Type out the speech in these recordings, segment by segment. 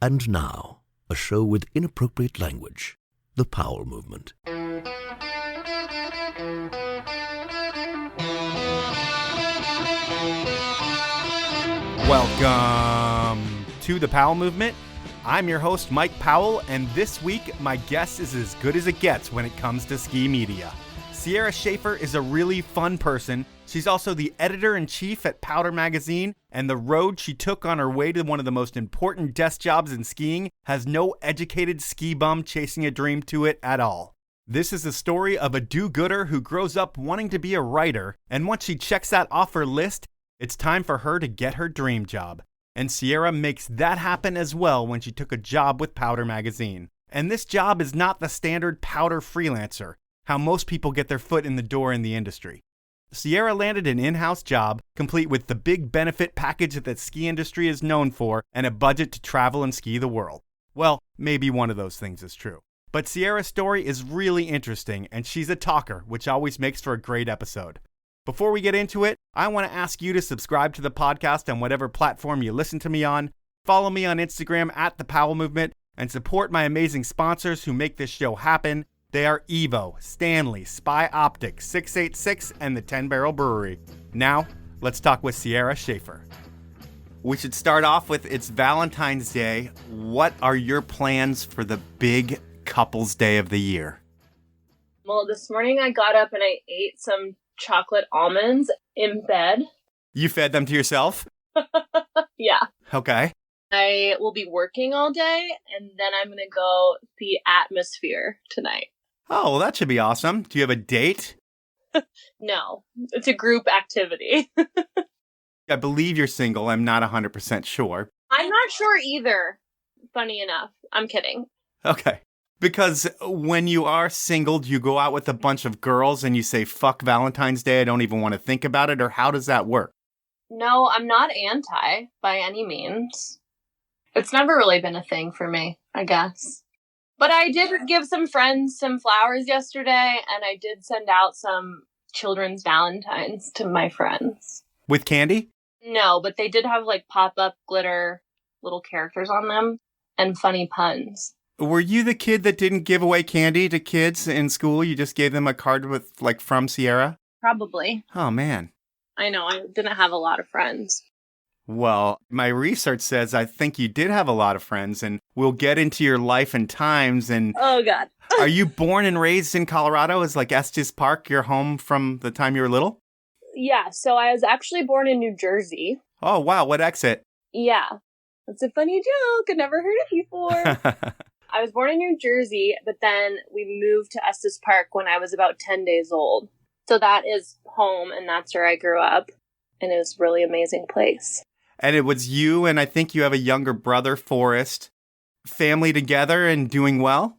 And now, a show with inappropriate language. The Powell Movement. Welcome to the Powell Movement. I'm your host, Mike Powell, and this week, my guest is as good as it gets when it comes to ski media. Sierra Shafer is a really fun person. She's also the editor-in-chief at Powder Magazine, and the road she took on her way to one of the most important desk jobs in skiing has no educated ski bum chasing a dream to it at all. This is the story of a do-gooder who grows up wanting to be a writer, and once she checks that off her list, it's time for her to get her dream job. And Sierra makes that happen as well when she took a job with Powder Magazine. And this job is not the standard Powder freelancer, how most people get their foot in the door in the industry. Sierra landed an in-house job, complete with the big benefit package that the ski industry is known for, and a budget to travel and ski the world. Well, maybe one of those things is true. But Sierra's story is really interesting, and she's a talker, which always makes for a great episode. Before we get into it, I want to ask you to subscribe to the podcast on whatever platform you listen to me on, follow me on Instagram at The Powell Movement, and support my amazing sponsors who make this show happen. They are Evo, Stanley, Spy Optic, 686, and the 10 Barrel Brewery. Now, let's talk with Sierra Shafer. We should start off with, it's Valentine's Day. What are your plans for the big couples day of the year? Well, this morning I got up and I ate some chocolate almonds in bed. You fed them to yourself? Yeah. Okay. I will be working all day, and then I'm going to go see Atmosphere tonight. Oh, well, that should be awesome. Do you have a date? No, it's a group activity. I believe you're single. I'm not 100% sure. I'm not sure either, funny enough. I'm kidding. Okay. Because when you are single, do you go out with a bunch of girls and you say, fuck Valentine's Day, I don't even want to think about it? Or how does that work? No, I'm not anti by any means. It's never really been a thing for me, I guess. But I did give some friends some flowers yesterday, and I did send out some children's Valentines to my friends. With candy? No, but they did have like pop-up glitter little characters on them and funny puns. Were you the kid that didn't give away candy to kids in school? You just gave them a card with, like, from Sierra? Probably. Oh, man. I know, I didn't have a lot of friends. Well, my research says I think you did have a lot of friends, and we'll get into your life and times. And oh, God. Are you born and raised in Colorado? Is like Estes Park your home from the time you were little? Yeah, so I was actually born in New Jersey. Oh, wow. What exit? Yeah. That's a funny joke. I never heard it before. I was born in New Jersey, but then we moved to Estes Park when I was about 10 days old. So that is home, and that's where I grew up. And it was a really amazing place. And it was you, and I think you have a younger brother, Forrest. Family together and doing well?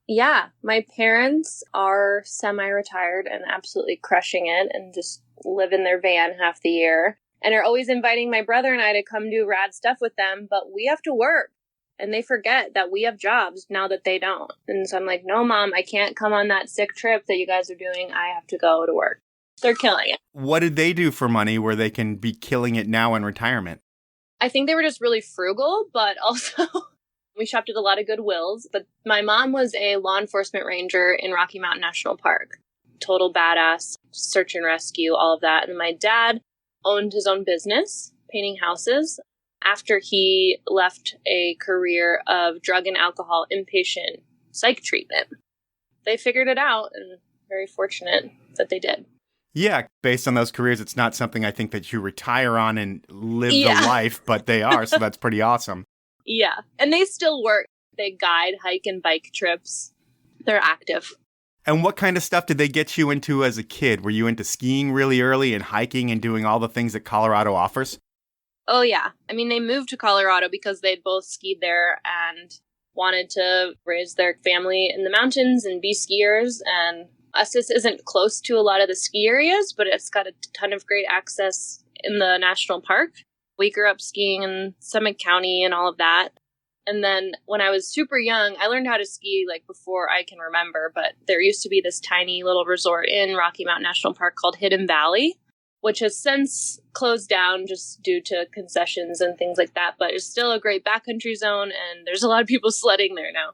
Yeah. My parents are semi-retired and absolutely crushing it and just live in their van half the year. And are always inviting my brother and I to come do rad stuff with them, but we have to work. And they forget that we have jobs now that they don't. And so I'm like, no, Mom, I can't come on that sick trip that you guys are doing. I have to go to work. They're killing it. What did they do for money where they can be killing it now in retirement? I think they were just really frugal, but also we shopped at a lot of Goodwills. But my mom was a law enforcement ranger in Rocky Mountain National Park. Total badass, search and rescue, all of that. And my dad owned his own business, painting houses. After he left a career of drug and alcohol inpatient psych treatment. They figured it out, and very fortunate that they did. Yeah, based on those careers, it's not something I think that you retire on and live the life, but they are, so that's pretty awesome. Yeah, and they still work. They guide, hike, and bike trips. They're active. And what kind of stuff did they get you into as a kid? Were you into skiing really early and hiking and doing all the things that Colorado offers? Oh, yeah. I mean, they moved to Colorado because they'd both skied there and wanted to raise their family in the mountains and be skiers. And Estes isn't close to a lot of the ski areas, but it's got a ton of great access in the national park. We grew up skiing in Summit County and all of that. And then when I was super young, I learned how to ski like before I can remember. But there used to be this tiny little resort in Rocky Mountain National Park called Hidden Valley. which has since closed down just due to concessions and things like that. But it's still a great backcountry zone, and there's a lot of people sledding there now.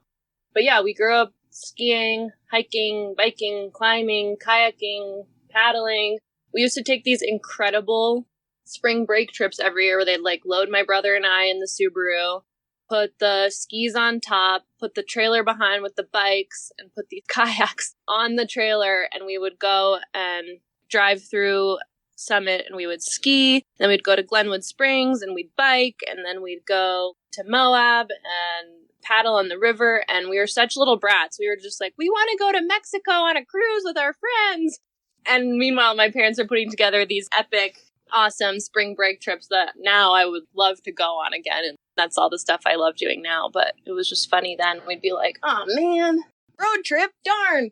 But yeah, we grew up skiing, hiking, biking, climbing, kayaking, paddling. We used to take these incredible spring break trips every year where they'd like load my brother and I in the Subaru, put the skis on top, put the trailer behind with the bikes, and put these kayaks on the trailer, and we would go and drive through Summit, and we would ski. Then we'd go to Glenwood Springs, and we'd bike, and then we'd go to Moab and paddle on the river. And we were such little brats. We were just like, we want to go to Mexico on a cruise with our friends. And meanwhile, my parents are putting together these epic, awesome spring break trips that now I would love to go on again. And that's all the stuff I love doing now. But it was just funny then. We'd be like, oh man, road trip, darn.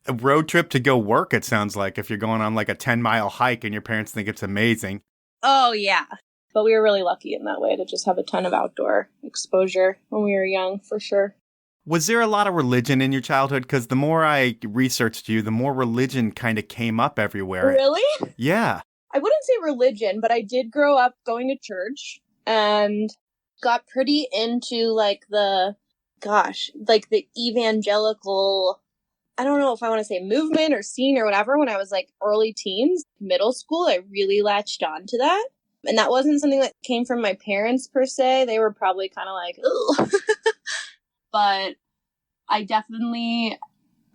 A road trip to go work, it sounds like, if you're going on like a 10-mile hike and your parents think it's amazing. Oh, yeah. But we were really lucky in that way to just have a ton of outdoor exposure when we were young, for sure. Was there a lot of religion in your childhood? Because the more I researched you, the more religion kind of came up everywhere. Really? Yeah. I wouldn't say religion, but I did grow up going to church and got pretty into like the evangelical, I don't know if I want to say movement or scene or whatever. When I was like early teens, middle school, I really latched on to that. And that wasn't something that came from my parents per se. They were probably kind of like, ugh. But I definitely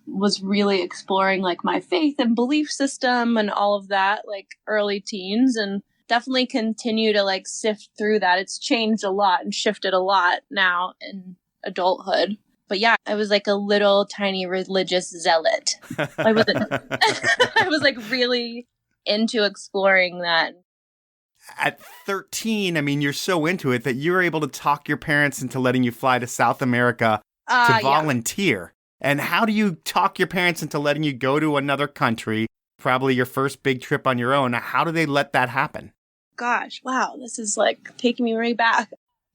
was really exploring like my faith and belief system and all of that, like early teens, and definitely continue to like sift through that. It's changed a lot and shifted a lot now in adulthood. But yeah, I was like a little tiny religious zealot. I was like really into exploring that. At 13, I mean, you're so into it that you were able to talk your parents into letting you fly to South America to volunteer. Yeah. And how do you talk your parents into letting you go to another country, probably your first big trip on your own? How do they let that happen? Gosh, wow, this is like taking me right back.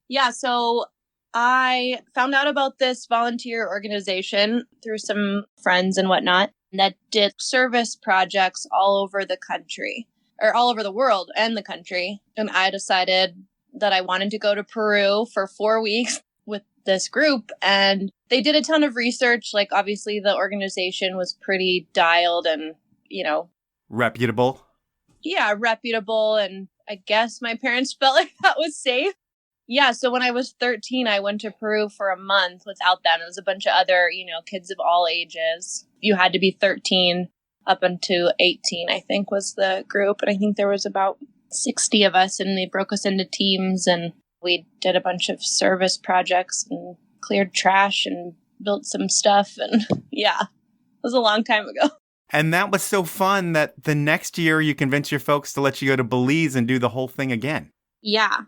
Yeah, so I found out about this volunteer organization through some friends and whatnot that did service projects all over the country, or all over the world and the country. And I decided that I wanted to go to Peru for 4 weeks with this group. And they did a ton of research. Like, obviously, the organization was pretty dialed and, reputable. Yeah, reputable. And I guess my parents felt like that was safe. Yeah, so when I was 13, I went to Peru for a month without them. It was a bunch of other, kids of all ages. You had to be 13 up until 18, I think, was the group. And I think there was about 60 of us, and they broke us into teams, and we did a bunch of service projects and cleared trash and built some stuff. And yeah, it was a long time ago. And that was so fun that the next year you convinced your folks to let you go to Belize and do the whole thing again. Yeah.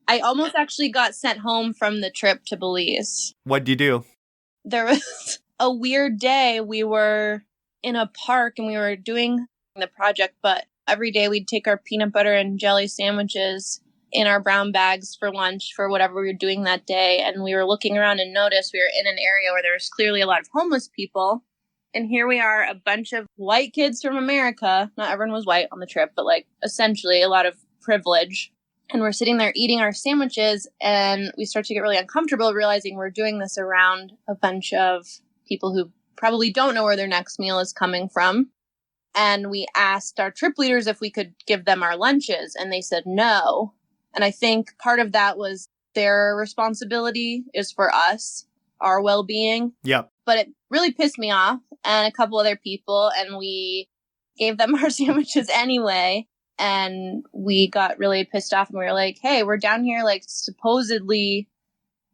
I almost actually got sent home from the trip to Belize. What'd you do? There was a weird day. We were in a park and we were doing the project, but every day we'd take our peanut butter and jelly sandwiches in our brown bags for lunch for whatever we were doing that day. And we were looking around and noticed we were in an area where there was clearly a lot of homeless people. And here we are, a bunch of white kids from America. Not everyone was white on the trip, but like essentially a lot of privilege. And we're sitting there eating our sandwiches, and we start to get really uncomfortable realizing we're doing this around a bunch of people who probably don't know where their next meal is coming from. And we asked our trip leaders if we could give them our lunches, and they said no. And I think part of that was their responsibility is for us, our well-being. Yep. But it really pissed me off and a couple other people, and we gave them our sandwiches anyway. And we got really pissed off, and we were like, hey, we're down here, like, supposedly,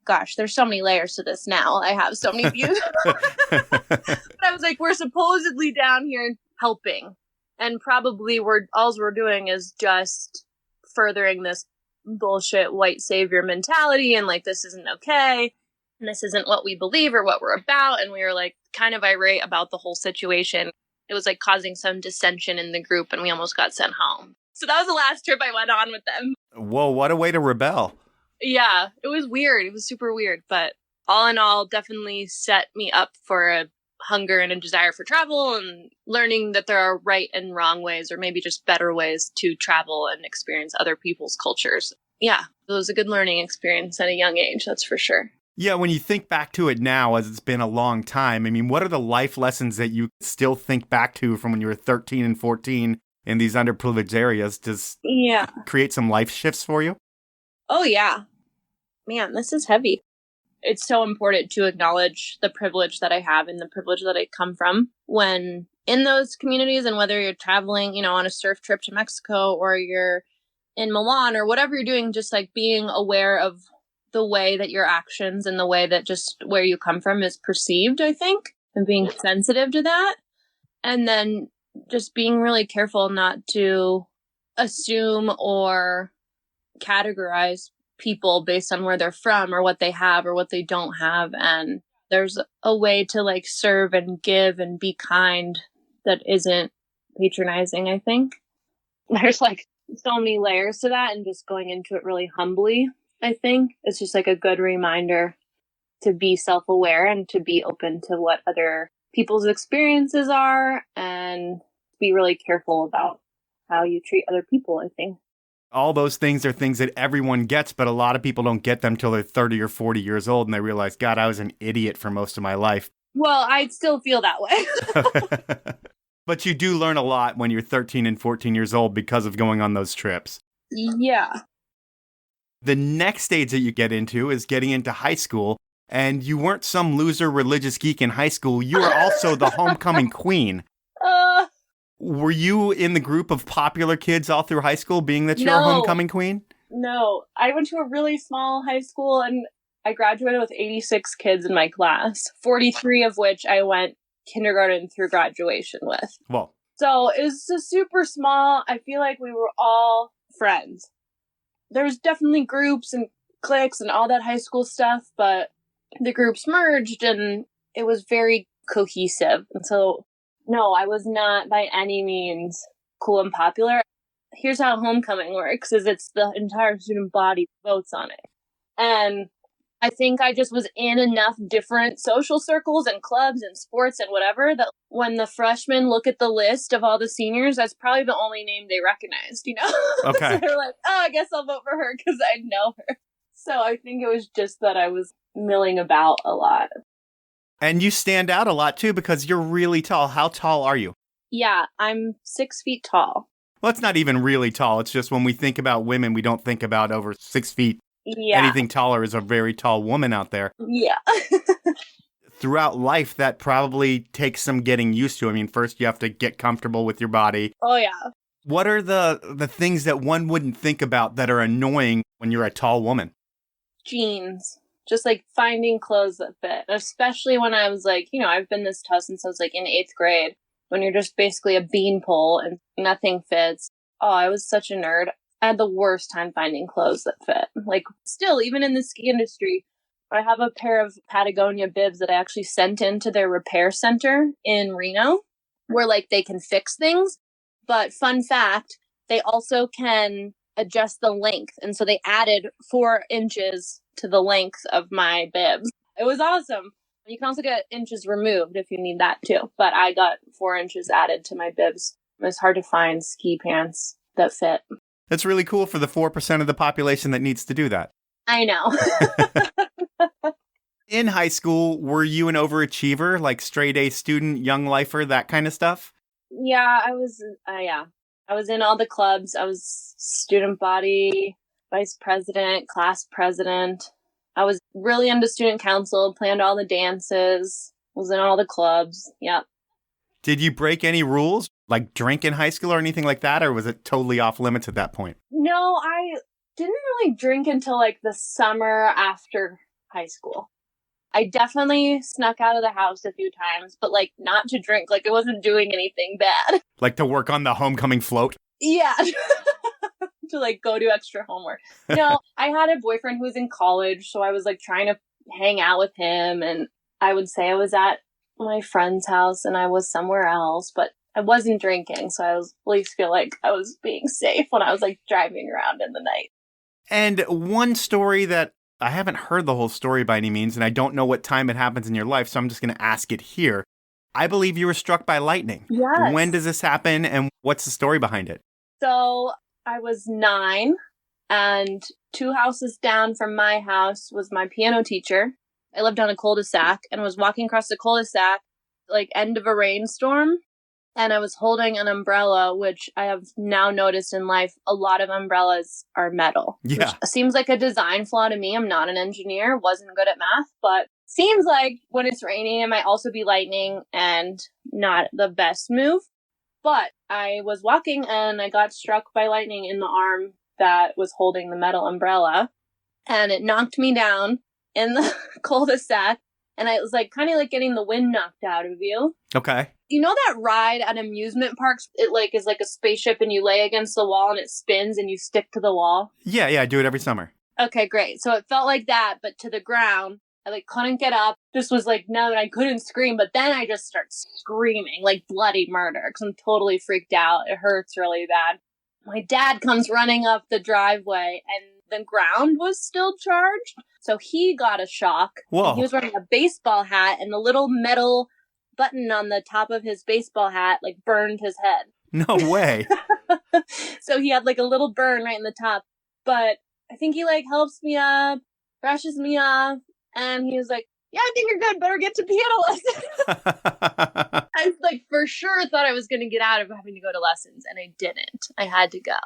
gosh, there's so many layers to this now. I have so many views. But I was like, we're supposedly down here helping. And probably all we're doing is just furthering this bullshit white savior mentality. And like, this isn't okay. And this isn't what we believe or what we're about. And we were like kind of irate about the whole situation. It was like causing some dissension in the group, and we almost got sent home. So that was the last trip I went on with them. Whoa, what a way to rebel. Yeah, it was weird. It was super weird. But all in all, definitely set me up for a hunger and a desire for travel and learning that there are right and wrong ways, or maybe just better ways to travel and experience other people's cultures. Yeah, it was a good learning experience at a young age, that's for sure. Yeah, when you think back to it now, as it's been a long time, I mean, what are the life lessons that you still think back to from when you were 13 and 14 in these underprivileged areas? Does create some life shifts for you? Oh, yeah. Man, this is heavy. It's so important to acknowledge the privilege that I have and the privilege that I come from when in those communities, and whether you're traveling, on a surf trip to Mexico or you're in Milan or whatever you're doing, just like being aware of the way that your actions and the way that just where you come from is perceived, I think, and being sensitive to that. And then just being really careful not to assume or categorize people based on where they're from or what they have or what they don't have. And there's a way to like serve and give and be kind that isn't patronizing, I think. There's like so many layers to that, and just going into it really humbly, I think it's just like a good reminder to be self-aware and to be open to what other people's experiences are and be really careful about how you treat other people, I think. All those things are things that everyone gets, but a lot of people don't get them till they're 30 or 40 years old and they realize, God, I was an idiot for most of my life. Well, I still feel that way. But you do learn a lot when you're 13 and 14 years old because of going on those trips. Yeah. The next stage that you get into is getting into high school, and you weren't some loser religious geek in high school. You were also the homecoming queen. Were you in the group of popular kids all through high school, being that you're a homecoming queen? No, I went to a really small high school, and I graduated with 86 kids in my class, 43 of which I went kindergarten through graduation with. Well, so it was just super small. I feel like we were all friends. There was definitely groups and cliques and all that high school stuff, but the groups merged and it was very cohesive. And so, no, I was not by any means cool and popular. Here's how homecoming works, is it's the entire student body votes on it. And I think I just was in enough different social circles and clubs and sports and whatever that when the freshmen look at the list of all the seniors, that's probably the only name they recognized, Okay. So they're like, oh, I guess I'll vote for her because I know her. So I think it was just that I was milling about a lot. And you stand out a lot, too, because you're really tall. How tall are you? Yeah, I'm 6 feet tall. Well, it's not even really tall. It's just when we think about women, we don't think about over 6 feet. Yeah. Anything taller is a very tall woman out there. Yeah. Throughout life, that probably takes some getting used to. I mean, first you have to get comfortable with your body. Oh, yeah. What are the things that one wouldn't think about that are annoying when you're a tall woman? Jeans. Just like finding clothes that fit. Especially when I was like, I've been this tall since I was like in 8th grade. When you're just basically a beanpole and nothing fits. Oh, I was such a nerd. I had the worst time finding clothes that fit. Like, still, even in the ski industry, I have a pair of Patagonia bibs that I actually sent into their repair center in Reno, where, like, they can fix things. But fun fact, they also can adjust the length. And so they added 4 inches to the length of my bibs. It was awesome. You can also get inches removed if you need that, too. But I got 4 inches added to my bibs. It was hard to find ski pants that fit. That's really cool for the 4% of the population that needs to do that. I know. In high school, were you an overachiever, like straight A student, young lifer, that kind of stuff? Yeah, I was. I was in all the clubs. I was student body, vice president, class president. I was really into student council, planned all the dances, was in all the clubs. Yep. Did you break any rules, like drink in high school or anything like that, or was it totally off limits at that point? No, I didn't really drink until like the summer after high school. I definitely snuck out of the house a few times, but like not to drink, like it wasn't doing anything bad. Like to work on the homecoming float? Yeah. To like go do extra homework. No, I had a boyfriend who was in college, so I was like trying to hang out with him, and I would say I was at my friend's house and I was somewhere else, but I wasn't drinking, so I was at least feel like I was being safe when I was like driving around in the night. And one story that I haven't heard the whole story by any means, and I don't know what time it happens in your life, so I'm just going to ask it here. I believe you were struck by lightning. Yes. When does this happen and what's the story behind it? So I was 9, and 2 houses down from my house was my piano teacher. I lived on a cul-de-sac and was walking across the cul-de-sac, like end of a rainstorm. And I was holding an umbrella, which I have now noticed in life, a lot of umbrellas are metal. Yeah. Which seems like a design flaw to me. I'm not an engineer, wasn't good at math, but seems like when it's raining, it might also be lightning and not the best move. But I was walking and I got struck by lightning in the arm that was holding the metal umbrella. And it knocked me down in the cul-de-sac. And I was like kind of like getting the wind knocked out of you. Okay. You know that ride at amusement parks? It like is like a spaceship and you lay against the wall and it spins and you stick to the wall? Yeah, I do it every summer. Okay, great. So it felt like that, but to the ground. I like couldn't get up. Just was like, no, and I couldn't scream. But then I just start screaming like bloody murder because I'm totally freaked out. It hurts really bad. My dad comes running up the driveway and the ground was still charged. So he got a shock. Whoa. He was wearing a baseball hat and the little metal button on the top of his baseball hat like burned his head. No way. So he had like a little burn right in the top. But I think he like helps me up, brushes me off. And he was like, yeah, I think you're good. Better get to piano lessons. I like for sure thought I was going to get out of having to go to lessons. And I didn't. I had to go.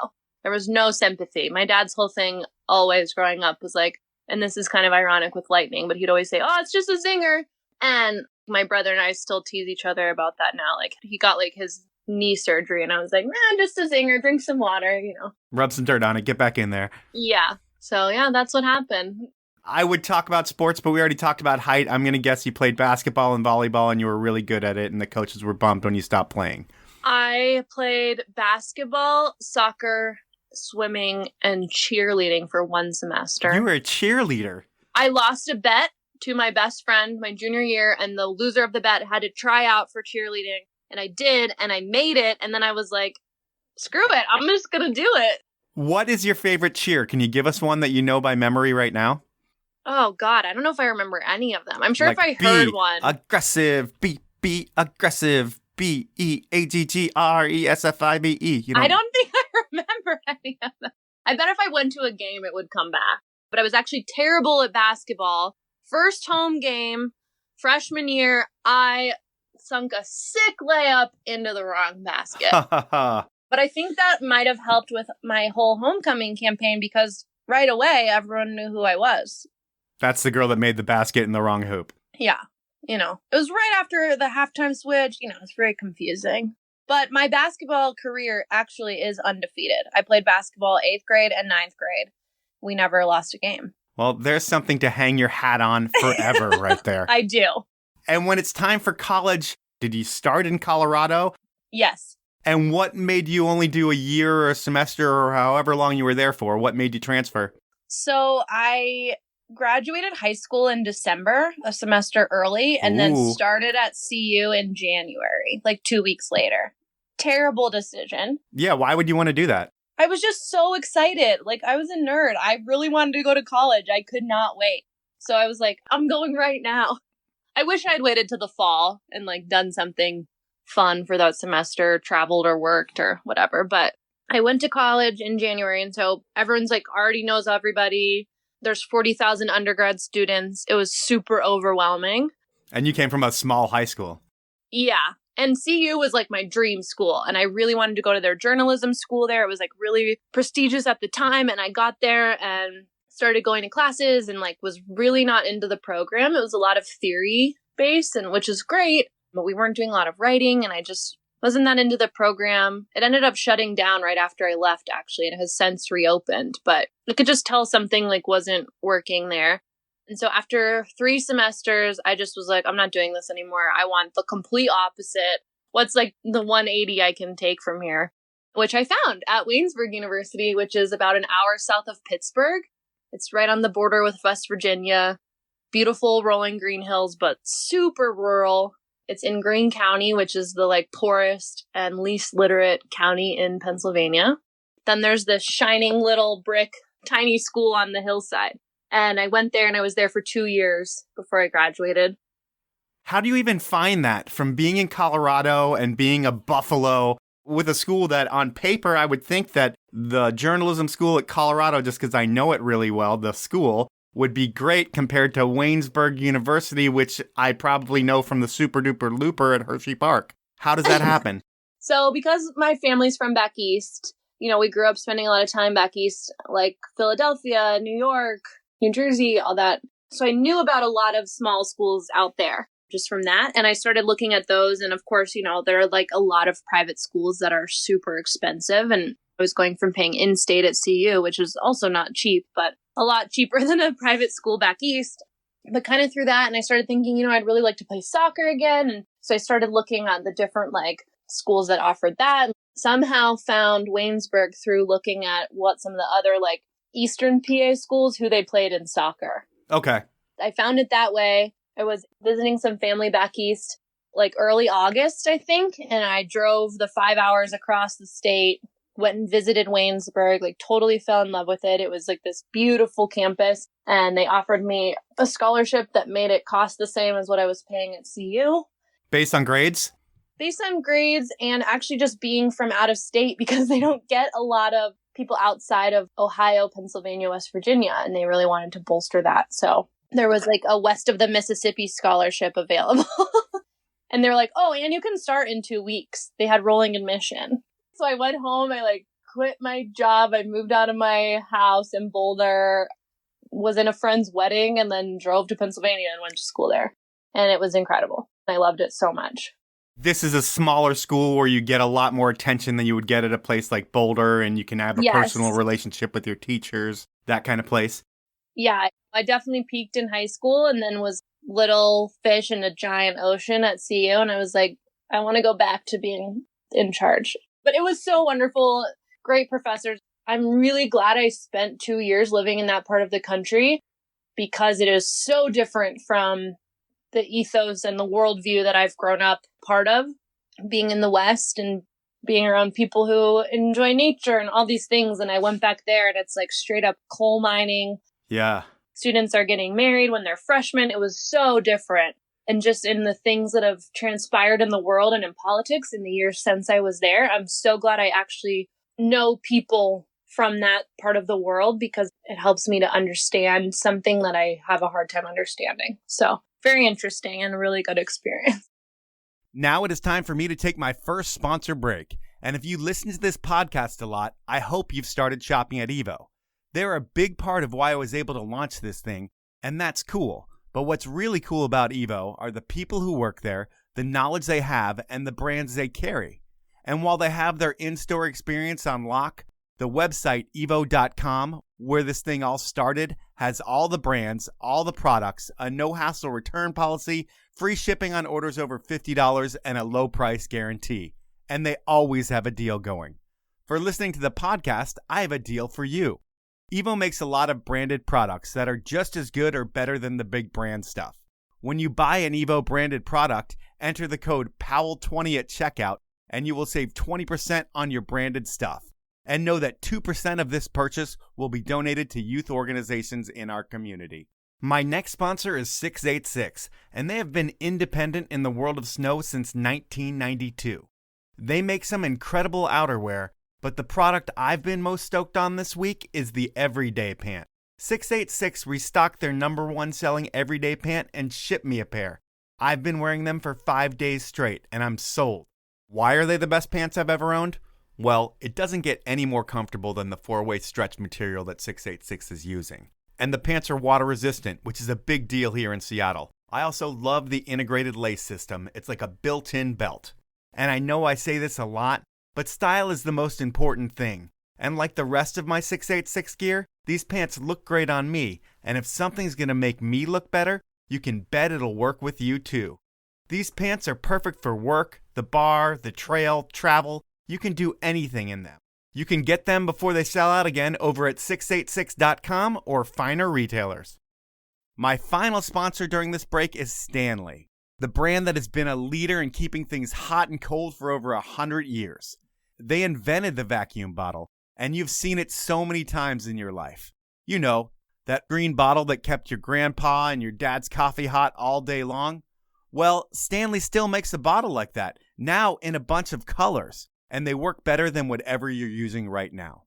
There was no sympathy. My dad's whole thing always growing up was like, and this is kind of ironic with lightning, but he'd always say, oh, it's just a zinger. And my brother and I still tease each other about that now. Like he got like his knee surgery and I was like, man, just a zinger. Drink some water, you know. Rub some dirt on it. Get back in there. Yeah. So yeah, that's what happened. I would talk about sports, but we already talked about height. I'm going to guess you played basketball and volleyball and you were really good at it and the coaches were bummed when you stopped playing. I played basketball, soccer, swimming, and cheerleading for 1 semester. You were a cheerleader. I lost a bet to my best friend my junior year, and the loser of the bet had to try out for cheerleading. And I did, and I made it. And then I was like, screw it. I'm just going to do it. What is your favorite cheer? Can you give us one that you know by memory right now? Oh, God. I don't know if I remember any of them. I'm sure like if I heard one. Aggressive. Be aggressive. BEAGGRESFIBE. I don't think I remember any of them. I bet if I went to a game, it would come back. But I was actually terrible at basketball. First home game, freshman year, I sunk a sick layup into the wrong basket. But I think that might have helped with my whole homecoming campaign because right away, everyone knew who I was. That's the girl that made the basket in the wrong hoop. Yeah. You know, it was right after the halftime switch. You know, it's very confusing. But my basketball career actually is undefeated. I played basketball 8th grade and 9th grade. We never lost a game. Well, there's something to hang your hat on forever right there. I do. And when it's time for college, did you start in Colorado? Yes. And what made you only do a year or a semester or however long you were there for? What made you transfer? So I graduated high school in December, a semester early, and then started at CU in January, like 2 weeks later. Terrible decision. Yeah, why would you want to do that? I was just so excited. Like, I was a nerd. I really wanted to go to college. I could not wait. So I was like, I'm going right now. I wish I'd waited to the fall and, like, done something fun for that semester, traveled or worked or whatever. But I went to college in January, and so everyone's, like, already knows everybody. There's 40,000 undergrad students. It was super overwhelming. And you came from a small high school. Yeah. And CU was like my dream school. And I really wanted to go to their journalism school there. It was like really prestigious at the time. And I got there and started going to classes and like was really not into the program. It was a lot of theory based, and which is great, but we weren't doing a lot of writing. And I just wasn't that into the program. It ended up shutting down right after I left, actually. And it has since reopened. But I could just tell something like wasn't working there. And so after 3 semesters, I just was like, I'm not doing this anymore. I want the complete opposite. What's like the 180 I can take from here? Which I found at Waynesburg University, which is about an hour south of Pittsburgh. It's right on the border with West Virginia. Beautiful rolling green hills, but super rural. It's in Greene County, which is the like poorest and least literate county in Pennsylvania. Then there's this shining little brick, tiny school on the hillside. And I went there and I was there for 2 years before I graduated. How do you even find that from being in Colorado and being a Buffalo with a school that on paper, I would think that the journalism school at Colorado, just because I know it really well, the school would be great compared to Waynesburg University, which I probably know from the Super Duper Looper at Hershey Park. How does that happen? So because my family's from back east, we grew up spending a lot of time back east, like Philadelphia, New York, New Jersey, all that. So I knew about a lot of small schools out there just from that. And I started looking at those. And of course, there are like a lot of private schools that are super expensive. And I was going from paying in-state at CU, which is also not cheap, but a lot cheaper than a private school back east. But kind of through that, and I started thinking, I'd really like to play soccer again. And so I started looking at the different schools that offered that. Somehow found Waynesburg through looking at what some of the other Eastern PA schools who they played in soccer. Okay. I found it that way. I was visiting some family back east, early August, I think. And I drove the 5 hours across the state, went and visited Waynesburg, totally fell in love with it. It was this beautiful campus. And they offered me a scholarship that made it cost the same as what I was paying at CU. Based on grades? Based on grades and actually just being from out of state, because they don't get a lot of people outside of Ohio, Pennsylvania, West Virginia. And they really wanted to bolster that. So there was a west of the Mississippi scholarship available. And they were like, oh, and you can start in 2 weeks. They had rolling admission. So I went home. I quit my job. I moved out of my house in Boulder, was in a friend's wedding, and then drove to Pennsylvania and went to school there. And it was incredible. I loved it so much. This is a smaller school where you get a lot more attention than you would get at a place like Boulder, and you can have a personal relationship with your teachers, that kind of place. Yeah, I definitely peaked in high school and then was little fish in a giant ocean at CU. And I was like, I want to go back to being in charge. But it was so wonderful. Great professors. I'm really glad I spent 2 years living in that part of the country, because it is so different from the ethos and the worldview that I've grown up part of, being in the West and being around people who enjoy nature and all these things. And I went back there and it's straight up coal mining. Yeah. Students are getting married when they're freshmen. It was so different. And just in the things that have transpired in the world and in politics in the years since I was there, I'm so glad I actually know people from that part of the world, because it helps me to understand something that I have a hard time understanding. So very interesting and a really good experience. Now it is time for me to take my first sponsor break. And if you listen to this podcast a lot, I hope you've started shopping at Evo. They're a big part of why I was able to launch this thing, and that's cool. But what's really cool about Evo are the people who work there, the knowledge they have, and the brands they carry. And while they have their in-store experience on lock, the website evo.com, where this thing all started, has all the brands, all the products, a no-hassle return policy, free shipping on orders over $50, and a low price guarantee. And they always have a deal going. For listening to the podcast, I have a deal for you. Evo makes a lot of branded products that are just as good or better than the big brand stuff. When you buy an Evo branded product, enter the code POWEL20 at checkout, and you will save 20% on your branded stuff. And know that 2% of this purchase will be donated to youth organizations in our community. My next sponsor is 686, and they have been independent in the world of snow since 1992. They make some incredible outerwear, but the product I've been most stoked on this week is the Everyday Pant. 686 restocked their #1 selling Everyday Pant and shipped me a pair. I've been wearing them for 5 days straight, and I'm sold. Why are they the best pants I've ever owned? Well, it doesn't get any more comfortable than the 4-way stretch material that 686 is using. And the pants are water resistant, which is a big deal here in Seattle. I also love the integrated lace system. It's like a built-in belt. And I know I say this a lot, but style is the most important thing. And like the rest of my 686 gear, these pants look great on me. And if something's going to make me look better, you can bet it'll work with you too. These pants are perfect for work, the bar, the trail, travel. You can do anything in them. You can get them before they sell out again over at 686.com or finer retailers. My final sponsor during this break is Stanley, the brand that has been a leader in keeping things hot and cold for over 100 years. They invented the vacuum bottle, and you've seen it so many times in your life. You know, that green bottle that kept your grandpa and your dad's coffee hot all day long? Well, Stanley still makes a bottle like that, now in a bunch of colors, and they work better than whatever you're using right now.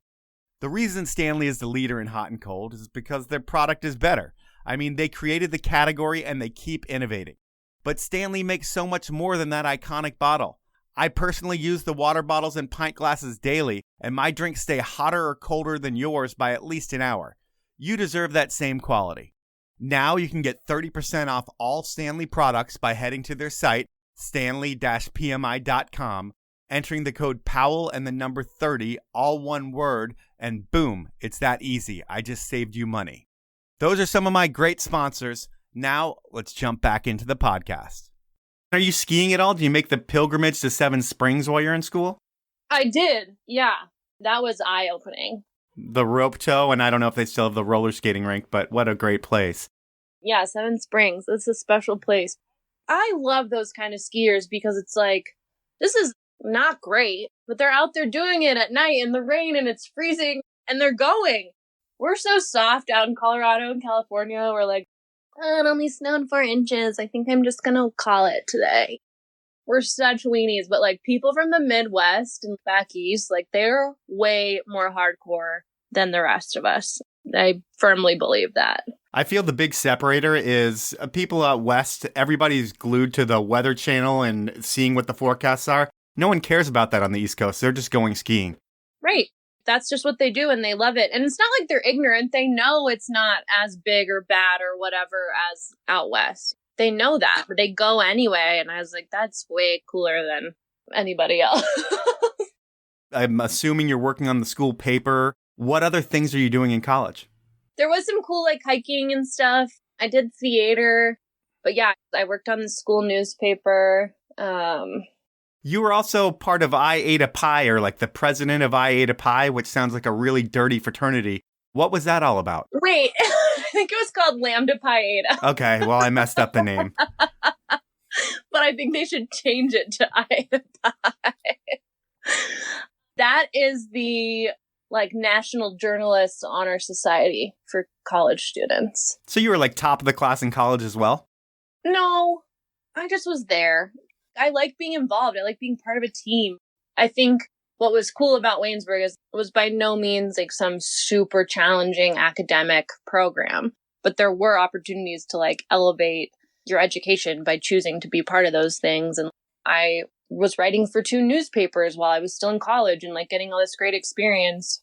The reason Stanley is the leader in hot and cold is because their product is better. I mean, they created the category and they keep innovating. But Stanley makes so much more than that iconic bottle. I personally use the water bottles and pint glasses daily, and my drinks stay hotter or colder than yours by at least an hour. You deserve that same quality. Now you can get 30% off all Stanley products by heading to their site, stanley-pmi.com, entering the code Powell and the number 30, all one word, and boom, it's that easy. I just saved you money. Those are some of my great sponsors. Now, let's jump back into the podcast. Are you skiing at all? Do you make the pilgrimage to Seven Springs while you're in school? I did. Yeah. That was eye-opening. The rope tow, and I don't know if they still have the roller skating rink, but what a great place. Yeah, Seven Springs. It's a special place. I love those kind of skiers because it's like, this is not great, but they're out there doing it at night in the rain and it's freezing and they're going. We're so soft out in Colorado and California. We're like, oh, it only snowed 4 inches. I think I'm just going to call it today. We're such weenies, but like people from the Midwest and back east, like they're way more hardcore than the rest of us. I firmly believe that. I feel the big separator is people out west, everybody's glued to the Weather Channel and seeing what the forecasts are. No one cares about that on the East Coast. They're just going skiing. Right. That's just what they do and they love it. And it's not like they're ignorant. They know it's not as big or bad or whatever as out west. They know that, but they go anyway. And I was like, that's way cooler than anybody else. I'm assuming you're working on the school paper. What other things are you doing in college? There was some cool like hiking and stuff. I did theater, but yeah, I worked on the school newspaper. You were also part of I Ate a Pie, or like the president of I Ate a Pie, which sounds like a really dirty fraternity. What was that all about? Wait, I think it was called Lambda Pi Eta. Okay, well, I messed up the name. But I think they should change it to I Ate a Pie. That is the like National Journalists Honor Society for college students. So you were like top of the class in college as well? No, I just was there. I like being involved. I like being part of a team. I think what was cool about Waynesburg is it was by no means like some super challenging academic program, but there were opportunities to like elevate your education by choosing to be part of those things. And I was writing for 2 newspapers while I was still in college and like getting all this great experience.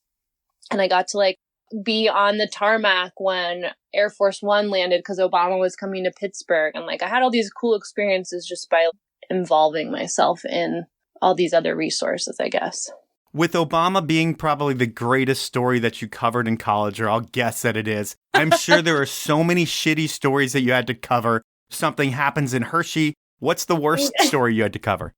And I got to like be on the tarmac when Air Force One landed because Obama was coming to Pittsburgh. And like I had all these cool experiences just by involving myself in all these other resources, I guess. With Obama being probably the greatest story that you covered in college, or I'll guess that it is, I'm sure there are so many shitty stories that you had to cover. Something happens in Hershey. What's the worst story you had to cover?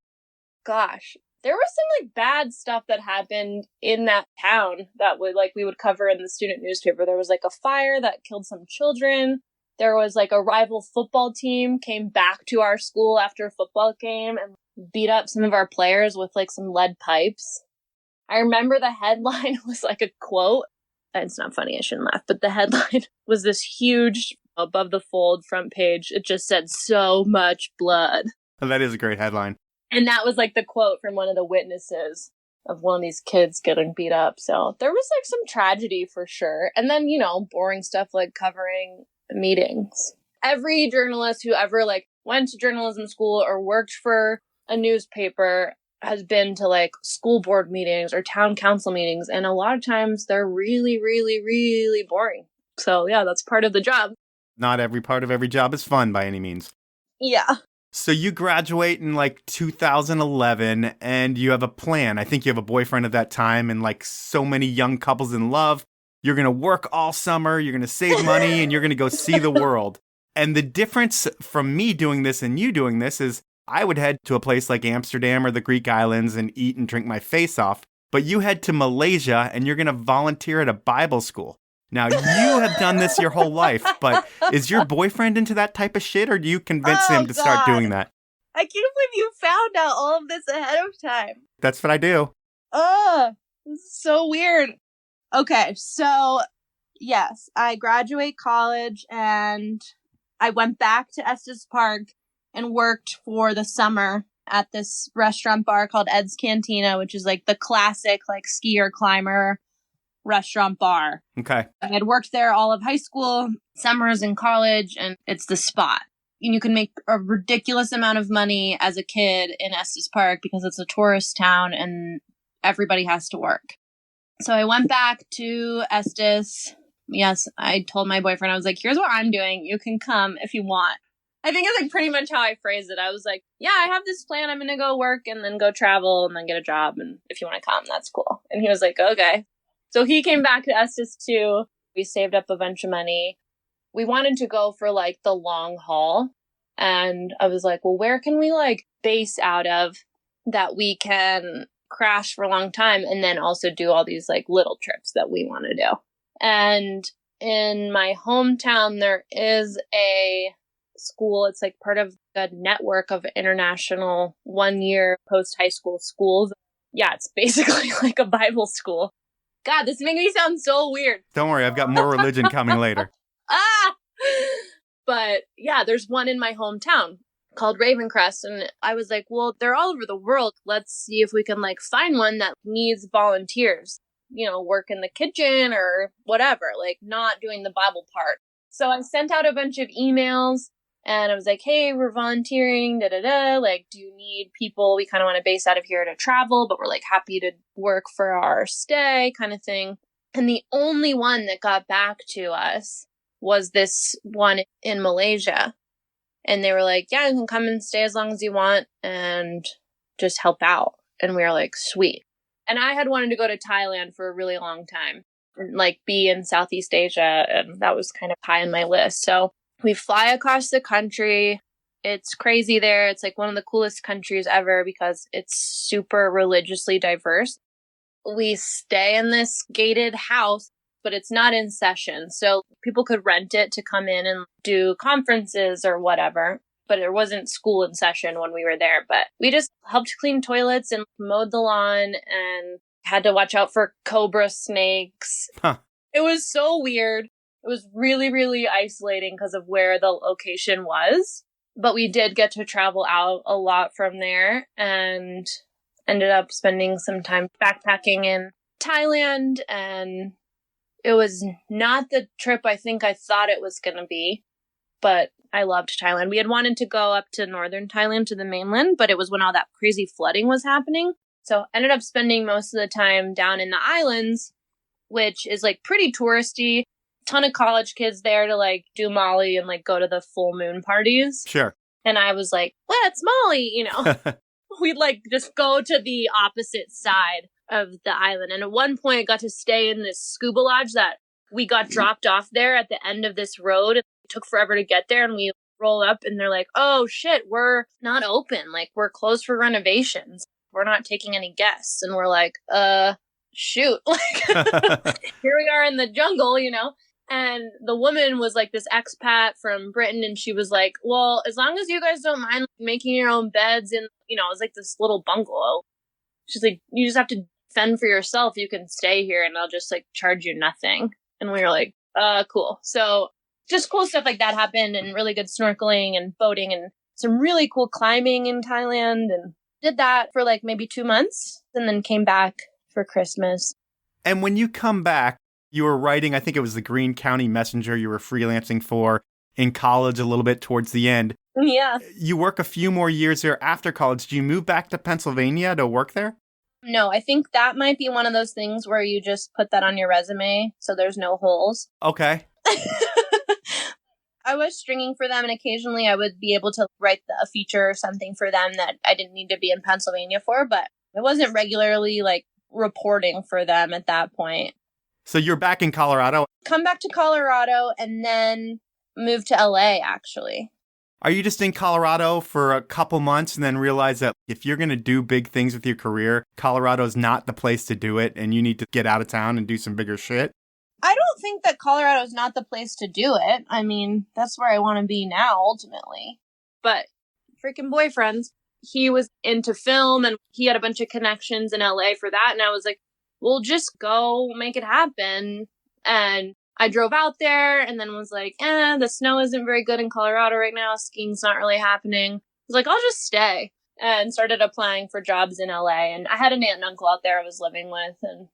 Gosh, there was some like bad stuff that happened in that town that we would cover in the student newspaper. There was like a fire that killed some children. There was like a rival football team came back to our school after a football game and beat up some of our players with like some lead pipes. I remember the headline was like a quote. It's not funny, I shouldn't laugh, but the headline was this huge above the fold front page. It just said, "So much blood." That is a great headline. And that was like the quote from one of the witnesses of one of these kids getting beat up. So there was like some tragedy for sure. And then, boring stuff like covering meetings. Every journalist who ever like went to journalism school or worked for a newspaper has been to like school board meetings or town council meetings. And a lot of times they're really, really, really boring. So yeah, that's part of the job. Not every part of every job is fun by any means. Yeah. So you graduate in like 2011 and you have a plan. I think you have a boyfriend at that time, and like so many young couples in love, you're going to work all summer, you're going to save money, and you're going to go see the world. And the difference from me doing this and you doing this is I would head to a place like Amsterdam or the Greek islands and eat and drink my face off. But you head to Malaysia and you're going to volunteer at a Bible school. Now, you have done this your whole life, but is your boyfriend into that type of shit, or do you convince him to start doing that? I can't believe you found out all of this ahead of time. That's what I do. This is so weird. Okay, so, yes, I graduate college, and I went back to Estes Park and worked for the summer at this restaurant bar called Ed's Cantina, which is like the classic like skier climber restaurant bar. Okay. I had worked there all of high school, summers in college, and it's the spot. And you can make a ridiculous amount of money as a kid in Estes Park because it's a tourist town and everybody has to work. So I went back to Estes. Yes, I told my boyfriend, I was like, here's what I'm doing. You can come if you want. I think it's like pretty much how I phrased it. I was like, yeah, I have this plan. I'm going to go work and then go travel and then get a job. And if you want to come, that's cool. And he was like, okay. So he came back to Estes too. We saved up a bunch of money. We wanted to go for like the long haul. And I was like, well, where can we like base out of that we can crash for a long time and then also do all these like little trips that we want to do. And in my hometown, there is a school. It's like part of a network of international 1-year post-high school schools. Yeah, it's basically like a Bible school. God, this makes me sound so weird. Don't worry, I've got more religion coming later. But yeah, there's one in my hometown called Ravencrest. And I was like, well, they're all over the world. Let's see if we can like find one that needs volunteers, you know, work in the kitchen or whatever, like not doing the Bible part. So I sent out a bunch of emails and I was like, hey, we're volunteering, like, do you need people? We kind of want to base out of here to travel, but we're like happy to work for our stay kind of thing. And the only one that got back to us was this one in Malaysia. And they were like, yeah, you can come and stay as long as you want and just help out. And we were like, sweet. And I had wanted to go to Thailand for a really long time and like be in Southeast Asia. And that was kind of high on my list. So we fly across the country. It's crazy there. It's like one of the coolest countries ever because it's super religiously diverse. We stay in this gated house, but it's not in session. So people could rent it to come in and do conferences or whatever. But it wasn't school in session when we were there. But we just helped clean toilets and mowed the lawn and had to watch out for cobra snakes. Huh. It was so weird. It was really, really isolating because of where the location was. But we did get to travel out a lot from there and ended up spending some time backpacking in Thailand. And it was not the trip I think I thought it was going to be, but I loved Thailand. We had wanted to go up to northern Thailand to the mainland, but it was when all that crazy flooding was happening. So ended up spending most of the time down in the islands, which is like pretty touristy. Ton of college kids there to like do Molly and like go to the full moon parties. Sure. And I was like, let's Molly, you know. We'd like just go to the opposite side of the island. And at one point I got to stay in this scuba lodge that we got dropped off there at the end of this road. It took forever to get there and we roll up and they're like, oh shit, we're not open. Like we're closed for renovations. We're not taking any guests. And we're like, shoot. Like here we are in the jungle, you know. And the woman was like this expat from Britain. And she was like, well, as long as you guys don't mind making your own beds and, you know, it was like this little bungalow. She's like, you just have to fend for yourself. You can stay here and I'll just like charge you nothing. And we were like, cool. So just cool stuff like that happened and really good snorkeling and boating and some really cool climbing in Thailand and did that for like maybe 2 months and then came back for Christmas. And when you come back, you were writing, I think it was the Greene County Messenger you were freelancing for in college a little bit towards the end. Yeah. You work a few more years there after college. Do you move back to Pennsylvania to work there? No, I think that might be one of those things where you just put that on your resume so there's no holes. Okay. I was stringing for them and occasionally I would be able to write a feature or something for them that I didn't need to be in Pennsylvania for, but I wasn't regularly like reporting for them at that point. So you're back in Colorado? Come back to Colorado and then move to LA, actually. Are you just in Colorado for a couple months and then realize that if you're going to do big things with your career, Colorado's not the place to do it and you need to get out of town and do some bigger shit? I don't think that Colorado's not the place to do it. I mean, that's where I want to be now, ultimately. But freaking boyfriends, he was into film and he had a bunch of connections in LA for that. And I was like, well, just go make it happen. And I drove out there and then was like, the snow isn't very good in Colorado right now. Skiing's not really happening. I was like, I'll just stay, and started applying for jobs in LA. And I had an aunt and uncle out there I was living with, and